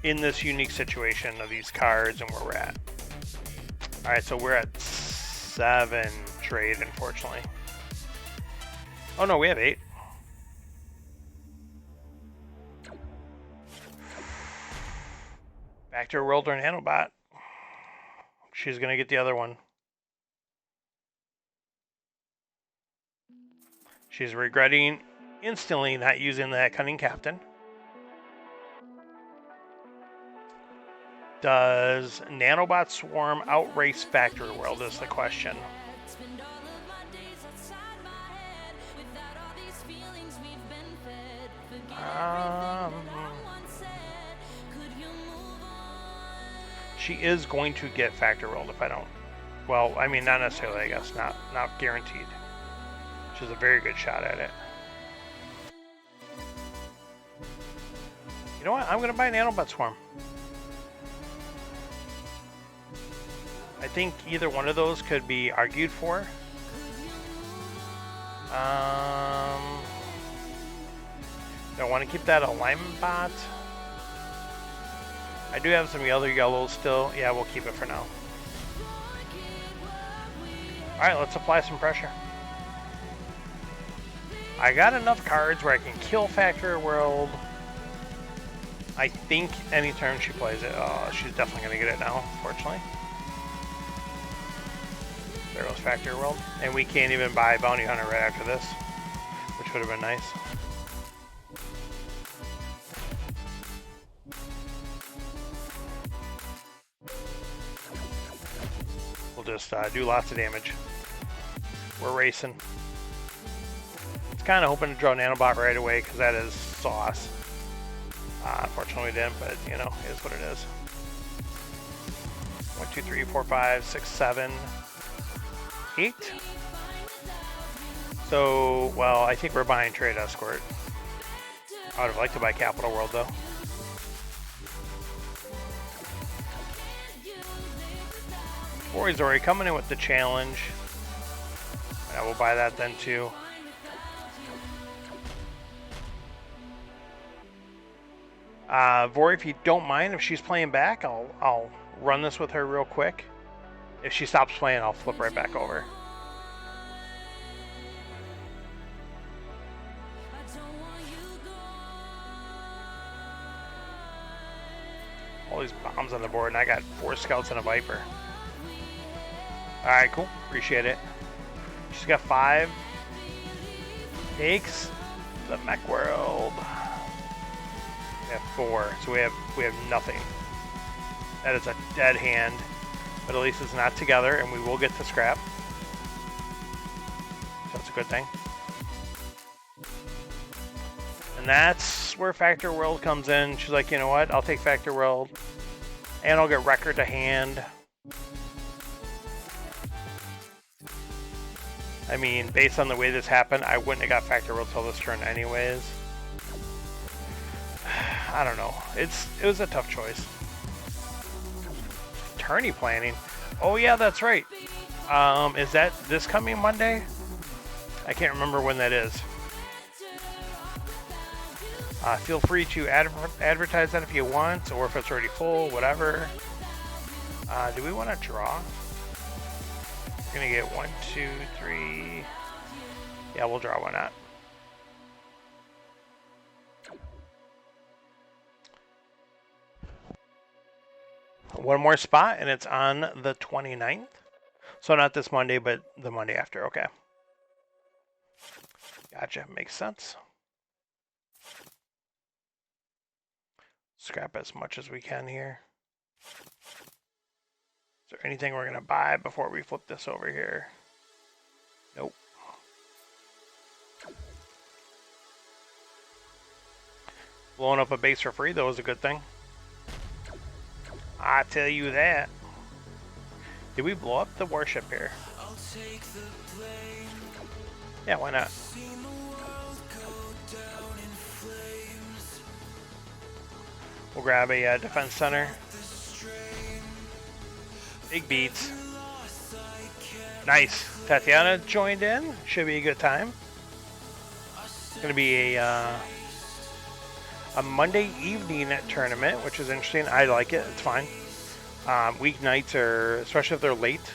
In this unique situation of these cards and where we're at. Alright, so we're at 7 trade, unfortunately. Oh no, we have 8. Back to her world or nanobot. She's gonna get the other one. She's regretting instantly not using that cunning captain. Does Nanobot Swarm outrace Factory World is the question. She is going to get Factory World if I don't. Well, I mean, not necessarily, I guess. Not guaranteed. Which is a very good shot at it. You know what? I'm going to buy Nanobot Swarm. I think either one of those could be argued for. Do I want to keep that alignment bot? I do have some other yellows still. Yeah, we'll keep it for now. Alright, let's apply some pressure. I got enough cards where I can kill Factory World. I think any turn she plays it. Oh, she's definitely going to get it now, unfortunately. There goes Factory World. And we can't even buy Bounty Hunter right after this, which would have been nice. We'll just do lots of damage. We're racing. It's kind of hoping to draw Nanobot right away because that is sauce. Unfortunately we didn't, but you know, it is what it is. 1, 2, 3, 4, 5, 6, 7, 8. So, well, I think we're buying Trade Escort. I would have liked to buy Capital World though. Rory's already coming in with the challenge. I will buy that then too. Vori, if you don't mind, if she's playing back, I'll run this with her real quick. If she stops playing, I'll flip right back over. All these bombs on the board, and I got 4 scouts and a Viper. Alright, cool. Appreciate it. She's got 5. Takes the mech world. We have 4, so we have nothing. That is a dead hand, but at least it's not together, and we will get to scrap. So that's a good thing. And that's where Factor World comes in. She's like, you know what? I'll take Factor World, and I'll get Record to hand. I mean, based on the way this happened, I wouldn't have got Factor World till this turn anyways. I don't know. It was a tough choice. Tourney planning. Oh yeah, that's right. Is that this coming Monday? I can't remember when that is. Feel free to advertise that if you want, or if it's already full, whatever. Do we want to draw? We're gonna get 1, 2, 3. Yeah, we'll draw. Why not? One more spot, and it's on the 29th. So not this Monday, but the Monday after. Okay. Gotcha. Makes sense. Scrap as much as we can here. Is there anything we're going to buy before we flip this over here? Nope. Blowing up a base for free, though, is a good thing. I tell you that. Did we blow up the warship here? Yeah, why not? We'll grab a defense center. Big beats. Nice. Tatiana joined in. Should be a good time. It's going to be a Monday evening tournament, which is interesting. I like it. It's fine. Weeknights are, especially if they're late,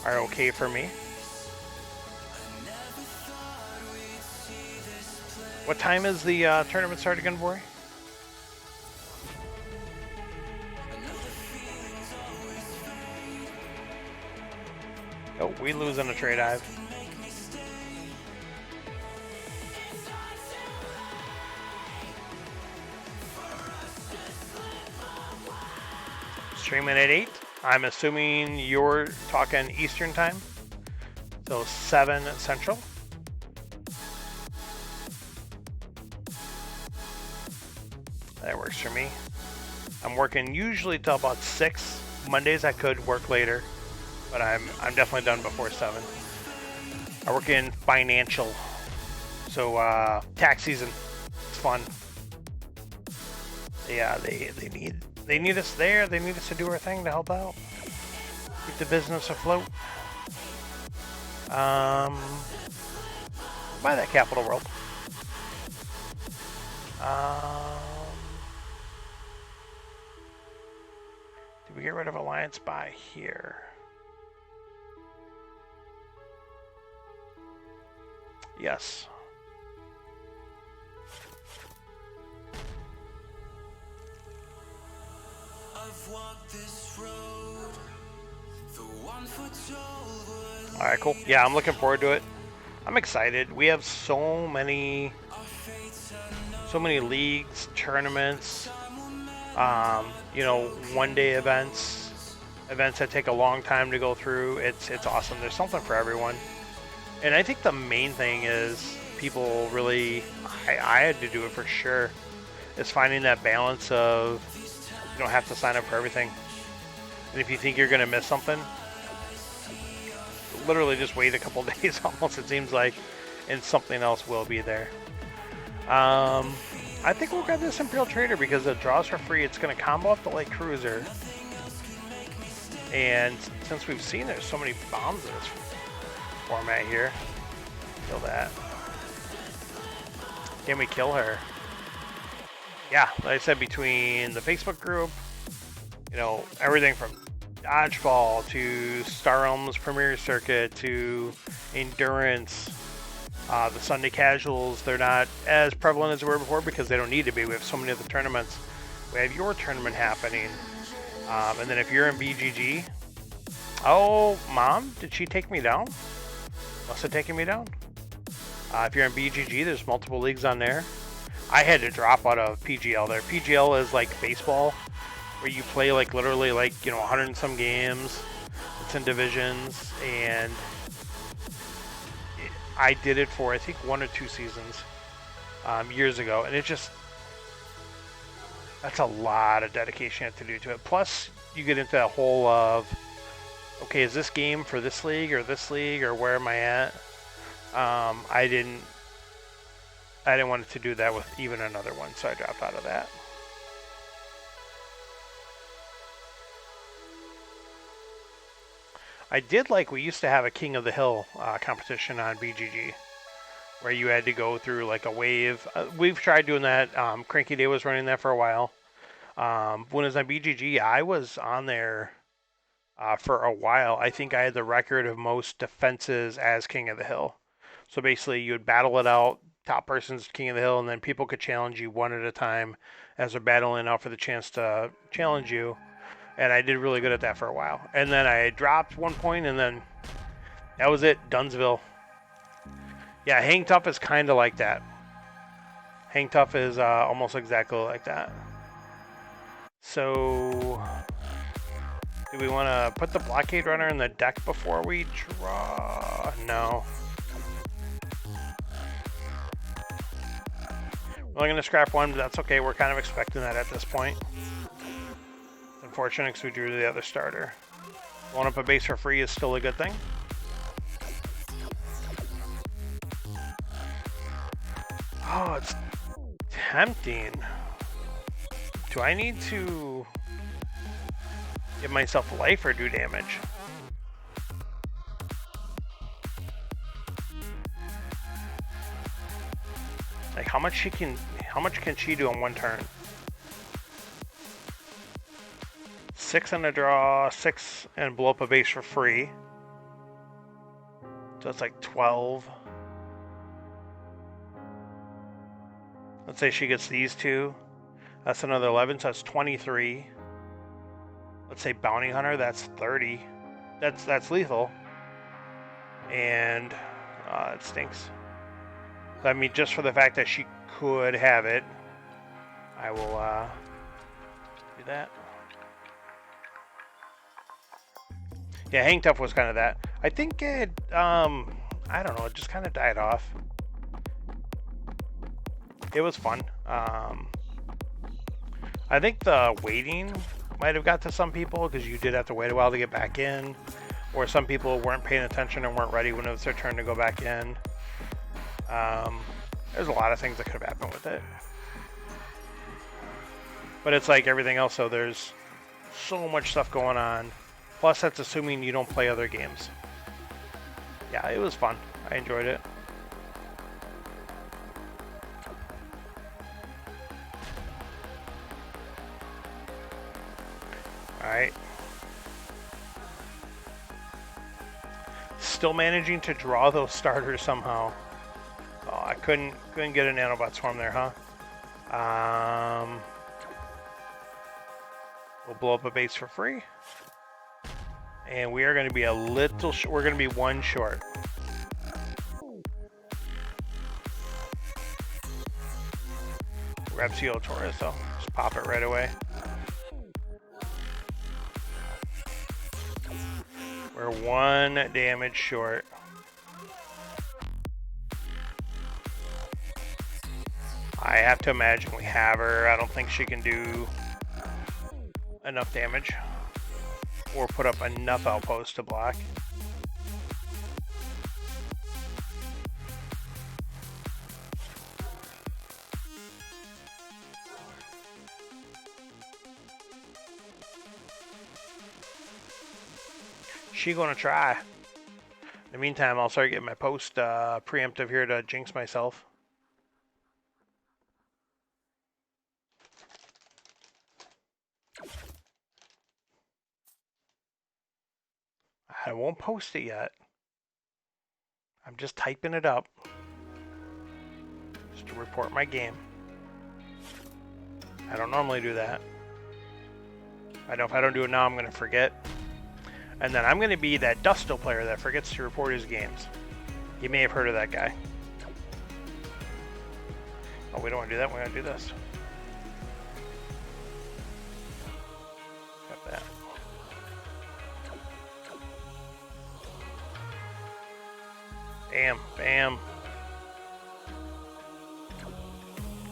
are okay for me. What time is the tournament start again, boy? Oh, we lose on a trade dive. Streaming at 8. I'm assuming you're talking Eastern time. So 7 Central. That works for me. I'm working usually till about 6. Mondays I could work later, but I'm definitely done before 7. I work in financial, so tax season. It's fun. Yeah, they need us there. They need us to do our thing to help out, keep the business afloat. Buy that Capital World. Did we get rid of Alliance Buy here? Yes. Alright, cool. Yeah, I'm looking forward to it. I'm excited. We have so many leagues, tournaments, you know, one-day events that take a long time to go through. It's awesome. There's something for everyone. And I think the main thing is people really, I had to do it for sure, is finding that balance of you don't have to sign up for everything. And if you think you're going to miss something, literally just wait a couple days almost, it seems like, and something else will be there. I think we'll grab this Imperial Trader because it draws for free. It's going to combo up the Light Cruiser. And since we've seen there's so many bombs in this format here, kill that. Can we kill her? Yeah, like I said, between the Facebook group, you know, everything from Dodgeball to Star Realms Premier Circuit to Endurance, the Sunday Casuals, they're not as prevalent as they were before because they don't need to be. We have so many other tournaments. We have your tournament happening. And then if you're in BGG, oh, Mom, did she take me down? Must have taken me down. If you're in BGG, there's multiple leagues on there. I had to drop out of PGL there. PGL is like baseball, where you play like literally like, you know, 100 and some games. It's in divisions, and I did it for I think 1 or 2 seasons years ago, and it just, that's a lot of dedication you have to do to it. Plus, you get into that whole of, okay, is this game for this league or where am I at? I didn't want to do that with even another one, so I dropped out of that. I did like, we used to have a King of the Hill competition on BGG, where you had to go through like a wave. We've tried doing that. Cranky Day was running that for a while. When it was on BGG, I was on there for a while. I think I had the record of most defenses as King of the Hill. So basically, you would battle it out, top person's King of the Hill, and then people could challenge you one at a time as they're battling out for the chance to challenge you. And I did really good at that for a while. And then I dropped one point, and then that was it, Dunsville. Yeah, Hang Tough is kind of like that. Hang Tough is almost exactly like that. So, do we want to put the blockade runner in the deck before we draw? No. We're only going to scrap one, but that's okay. We're kind of expecting that at this point. It's unfortunate because we drew the other starter. Blowing up a base for free is still a good thing. Oh, it's tempting. Do I need to give myself life or do damage? Like how much can she do in one turn? 6 on a draw, 6 and blow up a base for free. So it's like 12. Let's say she gets these two. That's another 11, so that's 23. Let's say Bounty Hunter, that's 30. That's lethal. And it stinks. I mean, just for the fact that she could have it, I will do that. Yeah, Hang Tough was kind of that. I think it, I don't know, it just kind of died off. It was fun. I think the waiting might have got to some people because you did have to wait a while to get back in, or some people weren't paying attention and weren't ready when it was their turn to go back in. There's a lot of things that could have happened with it. But it's like everything else, so there's so much stuff going on. Plus, that's assuming you don't play other games. Yeah, it was fun. I enjoyed it. Alright. Still managing to draw those starters somehow. Oh, I couldn't get a nanobot swarm there, huh? We'll blow up a base for free. And we are going to be a little we're going to be one short. Grab Seal Taurus though. Just pop it right away. We're 1 damage short. I have to imagine we have her. I don't think she can do enough damage or put up enough outposts to block. She gonna try. In the meantime, I'll start getting my post preemptive here to jinx myself. I won't post it yet. I'm just typing it up just to report my game. I don't normally do that. I know if I don't do it now, I'm going to forget. And then I'm going to be that Dusto player that forgets to report his games. You may have heard of that guy. Oh, we don't want to do that. We're going to do this. Got that. Bam, bam.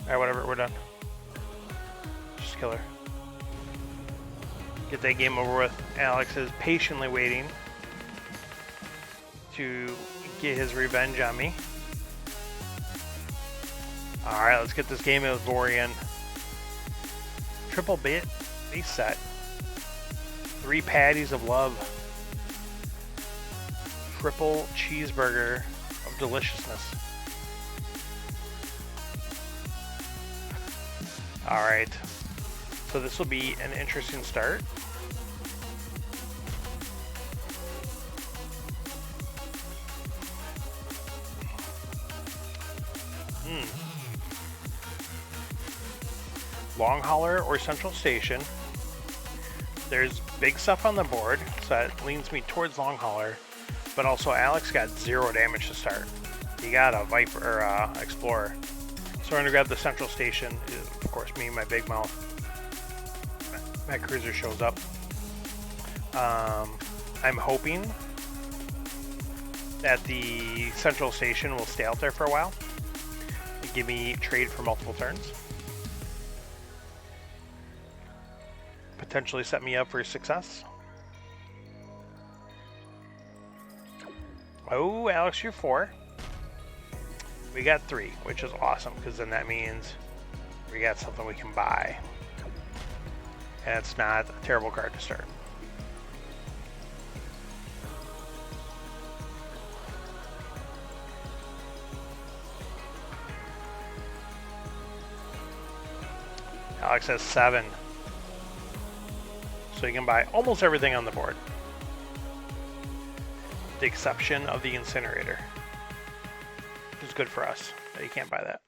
Alright, whatever, we're done. Just kill her. Get that game over with. Alex is patiently waiting to get his revenge on me. Alright, let's get this game in with Vorian. Triple base set. 3 patties of love. Triple cheeseburger of deliciousness. Alright. So this will be an interesting start. Long Hauler or Central Station. There's big stuff on the board, so that leans me towards Long Hauler. But also Alex got 0 damage to start. He got a Viper or Explorer. So we're gonna grab the Central Station. Of course, me and my big mouth. That cruiser shows up. I'm hoping that the central station will stay out there for a while and give me trade for multiple turns. Potentially set me up for success. Oh, Alex, you're 4. We got 3, which is awesome, because then that means we got something we can buy. And it's not a terrible card to start. Alex has 7. So you can buy almost everything on the board. The exception of the incinerator. Which is good for us. But you can't buy that.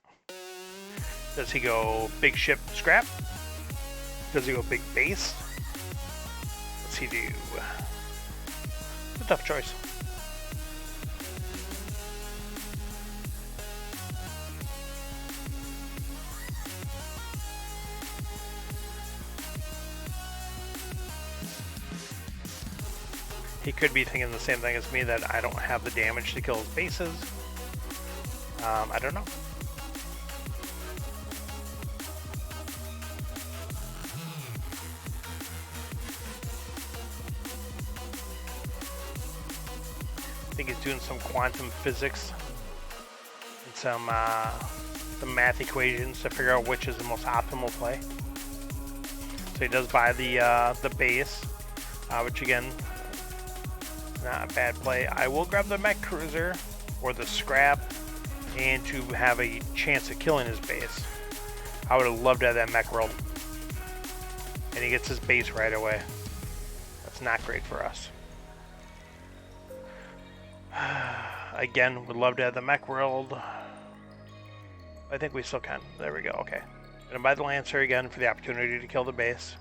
Does he go big ship scrap? Does he go big base? What's he do? It's a tough choice. He could be thinking the same thing as me, that I don't have the damage to kill his bases. I don't know. I think he's doing some quantum physics and some math equations to figure out which is the most optimal play. So he does buy the base, which again, not a bad play. I will grab the mech cruiser or the scrap and to have a chance of killing his base. I would have loved to have that mech world. And he gets his base right away. That's not great for us. Again, would love to have the mech world. I think we still can. There we go. Okay. Gonna buy the Lancer again for the opportunity to kill the base.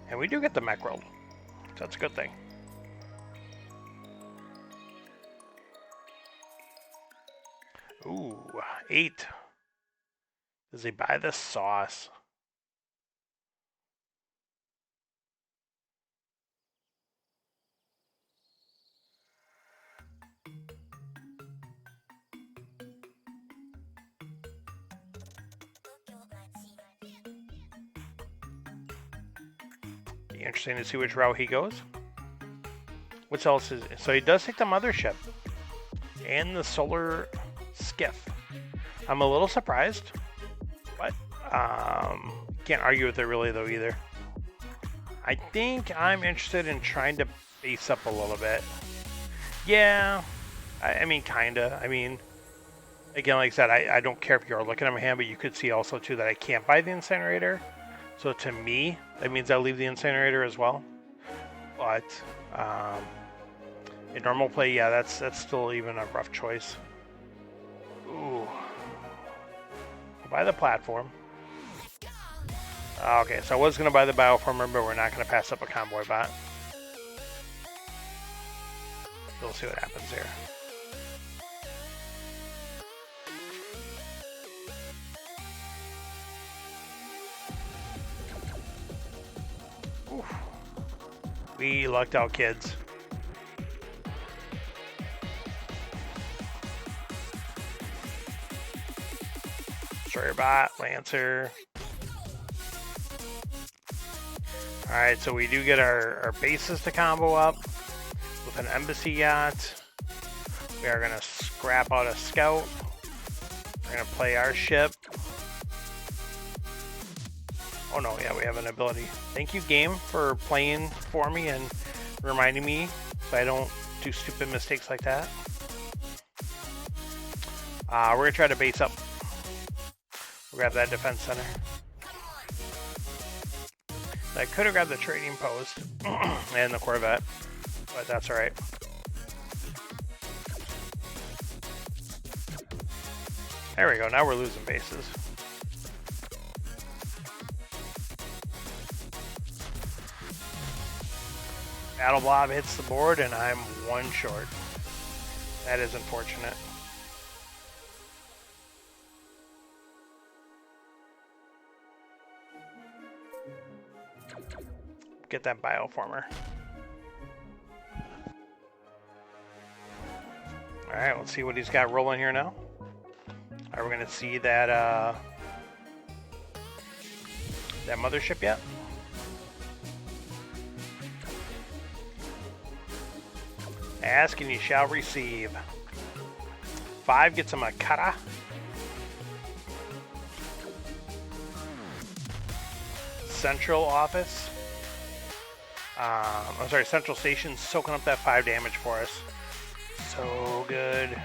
And we do get the mech world. So that's a good thing. Ooh, 8. Does he buy the sauce? Be interesting to see which route he goes. What else is it? So he does take the mothership and the solar skiff. I'm a little surprised, but can't argue with it really though either. I think I'm interested in trying to base up a little bit. Yeah, I mean kinda. I mean, again, like I said, I don't care if you're looking at my hand, but you could see also too that I can't buy the incinerator. So to me, that means I leave the incinerator as well. But in normal play, yeah, that's still even a rough choice. Ooh. I'll buy the platform. Okay, so I was going to buy the bioformer, but we're not going to pass up a convoy bot. We'll see what happens here. Oof. We lucked out, kids. Destroyer bot, Lancer. Alright, so we do get our bases to combo up with an embassy yacht. We are going to scrap out a scout. We're going to play our ship. Oh no, yeah, we have an ability. Thank you, game, for playing for me and reminding me so I don't do stupid mistakes like that. We're going to try to base up. We'll grab that defense center. I could have grabbed the trading post and the Corvette, but that's alright. There we go, now we're losing bases. Battle Blob hits the board and I'm 1 short. That is unfortunate. get that bioformer. Alright, let's see what he's got rolling here now. Are we going to see that that mothership yet? Ask and you shall receive. 5 gets a Makata. Central office. I'm sorry, Central Station soaking up that 5 damage for us. So good.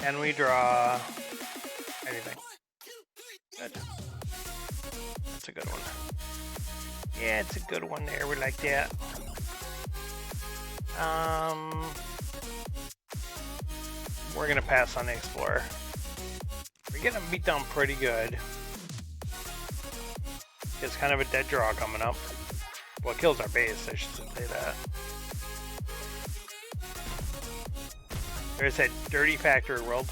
Can we draw anything? Good. That's a good one. Yeah, it's a good one there. We like that. We're gonna pass on the Explorer. We're getting beat down pretty good. It's kind of a dead draw coming up. Well, it kills our base, I should say that. There's that dirty factory world.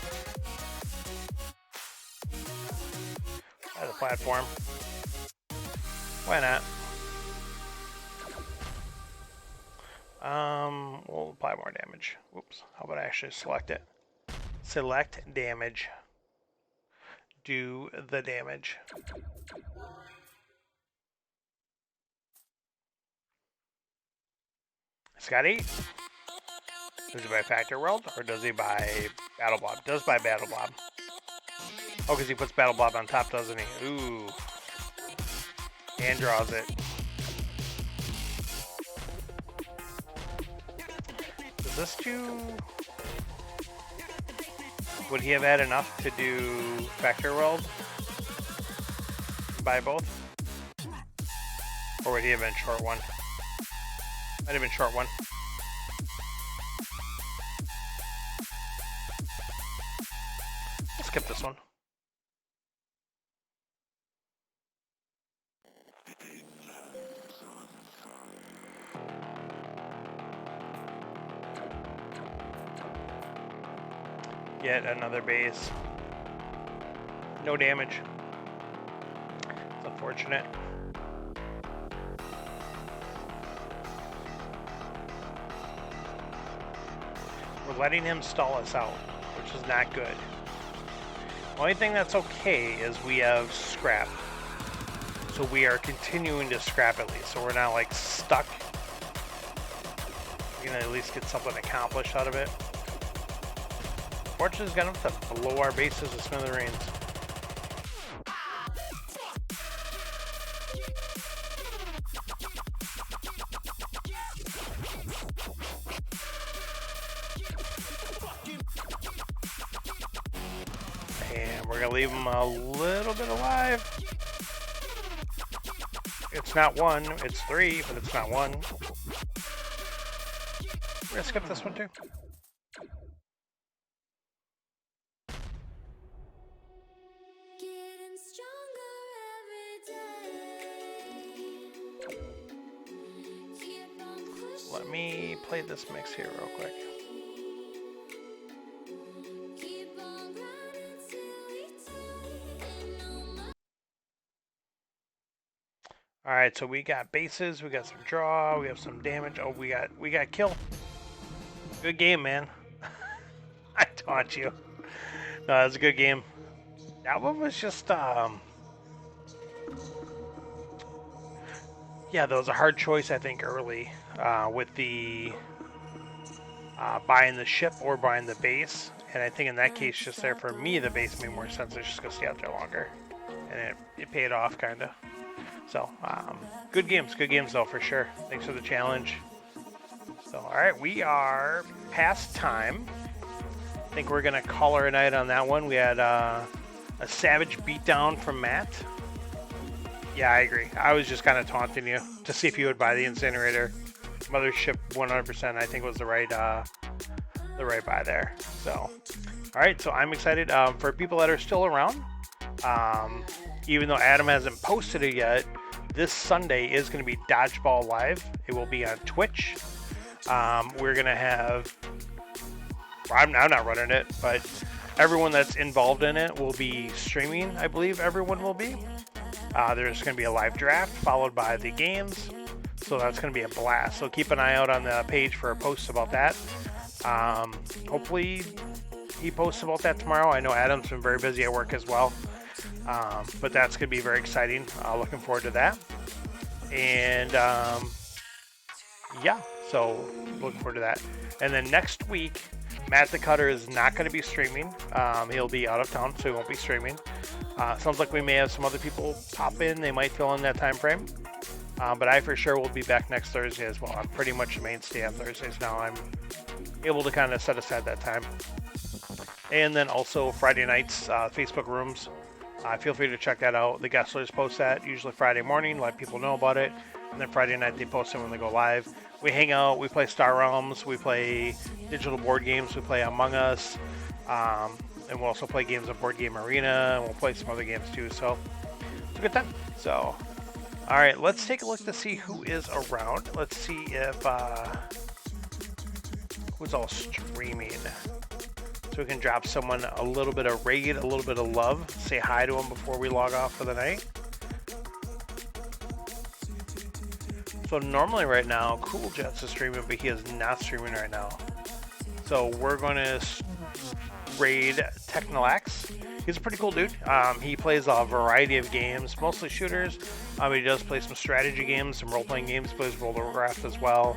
By the platform. Why not? We'll apply more damage. Whoops. How about I actually select it? Select damage. Do the damage. It's got 8. Does he buy Factor World or does he buy Battle Blob? Does buy Battle Blob. Oh, because he puts Battle Blob on top, doesn't he? Ooh. And draws it. Does this do... Would he have had enough to do Factor World? Buy both? Or would he have been short one? Might have been short one. Skip this one. Yet another base. No damage. It's unfortunate. We're letting him stall us out, which is not good. The only thing that's okay is we have scrap. So we are continuing to scrap at least. So we're not like stuck. We're gonna at least get something accomplished out of it. Fortune's got enough to blow our bases to smithereens. And we're gonna leave them a little bit alive. It's not 1, it's 3, but it's not 1. We're gonna skip this one too. Let me play this mix here real quick. All right, so we got bases, we got some draw, we have some damage. Oh, we got kill. Good game, man. I taunt you. No, that was a good game. That one was just yeah, that was a hard choice, I think, early with the buying the ship or buying the base. And I think in that case, just there for me, the base made more sense. It's just going to stay out there longer. And it paid off, kind of. So, good games though, for sure. Thanks for the challenge. So, all right, we are past time. I think we're going to call her a night on that one. We had a savage beatdown from Matt. Yeah, I agree. I was just kind of taunting you to see if you would buy the incinerator. Mothership 100%, I think, was the right buy there. So, all right. So I'm excited for people that are still around. Even though Adam hasn't posted it yet, this Sunday is going to be Dodgeball Live. It will be on Twitch. We're going to have. I'm not running it, but everyone that's involved in it will be streaming. I believe everyone will be. There's going to be a live draft followed by the games. So that's going to be a blast. So keep an eye out on the page for posts about that. Hopefully he posts about that tomorrow. I know Adam's been very busy at work as well. But that's going to be very exciting. Looking forward to that. And yeah, so looking forward to that. And then next week, Matt the Cutter is not going to be streaming. He'll be out of town, so he won't be streaming. Sounds like we may have some other people pop in. They might fill in that time frame. But I for sure will be back next Thursday as well. I'm pretty much a mainstay on Thursdays now. I'm able to kind of set aside that time. And then also Friday nights, Facebook rooms. Feel free to check that out. The guestlers post that usually Friday morning, let people know about it. And then Friday night they post it when they go live. We hang out, we play Star Realms, we play digital board games, we play Among Us. And we'll also play games on Board Game Arena, and we'll play some other games too. So it's a good time. So, all right, let's take a look to see who is around. Let's see if who's all streaming. So we can drop someone a little bit of raid, a little bit of love. Say hi to them before we log off for the night. So normally right now, Cool Jets is streaming, but he is not streaming right now. So we're going to raid Technolax. He's a pretty cool dude. He plays a variety of games, mostly shooters. He does play some strategy games, some role-playing games, plays Rollcraft as well.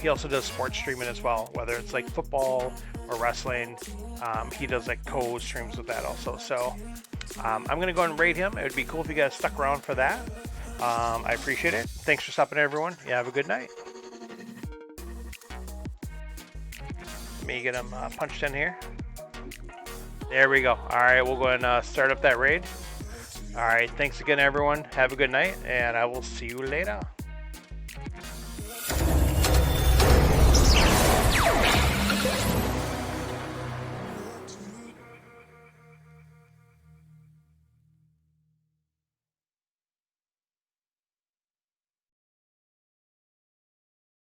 He also does sports streaming as well, whether it's like football or wrestling. He does like co-streams with that also. So I'm going to go and raid him. It would be cool if you guys stuck around for that. I appreciate it. Thanks for stopping, everyone. You have a good night. Let me get him punched in here. There we go. All right, we'll go and start up that raid. All right, thanks again, everyone. Have a good night, and I will see you later.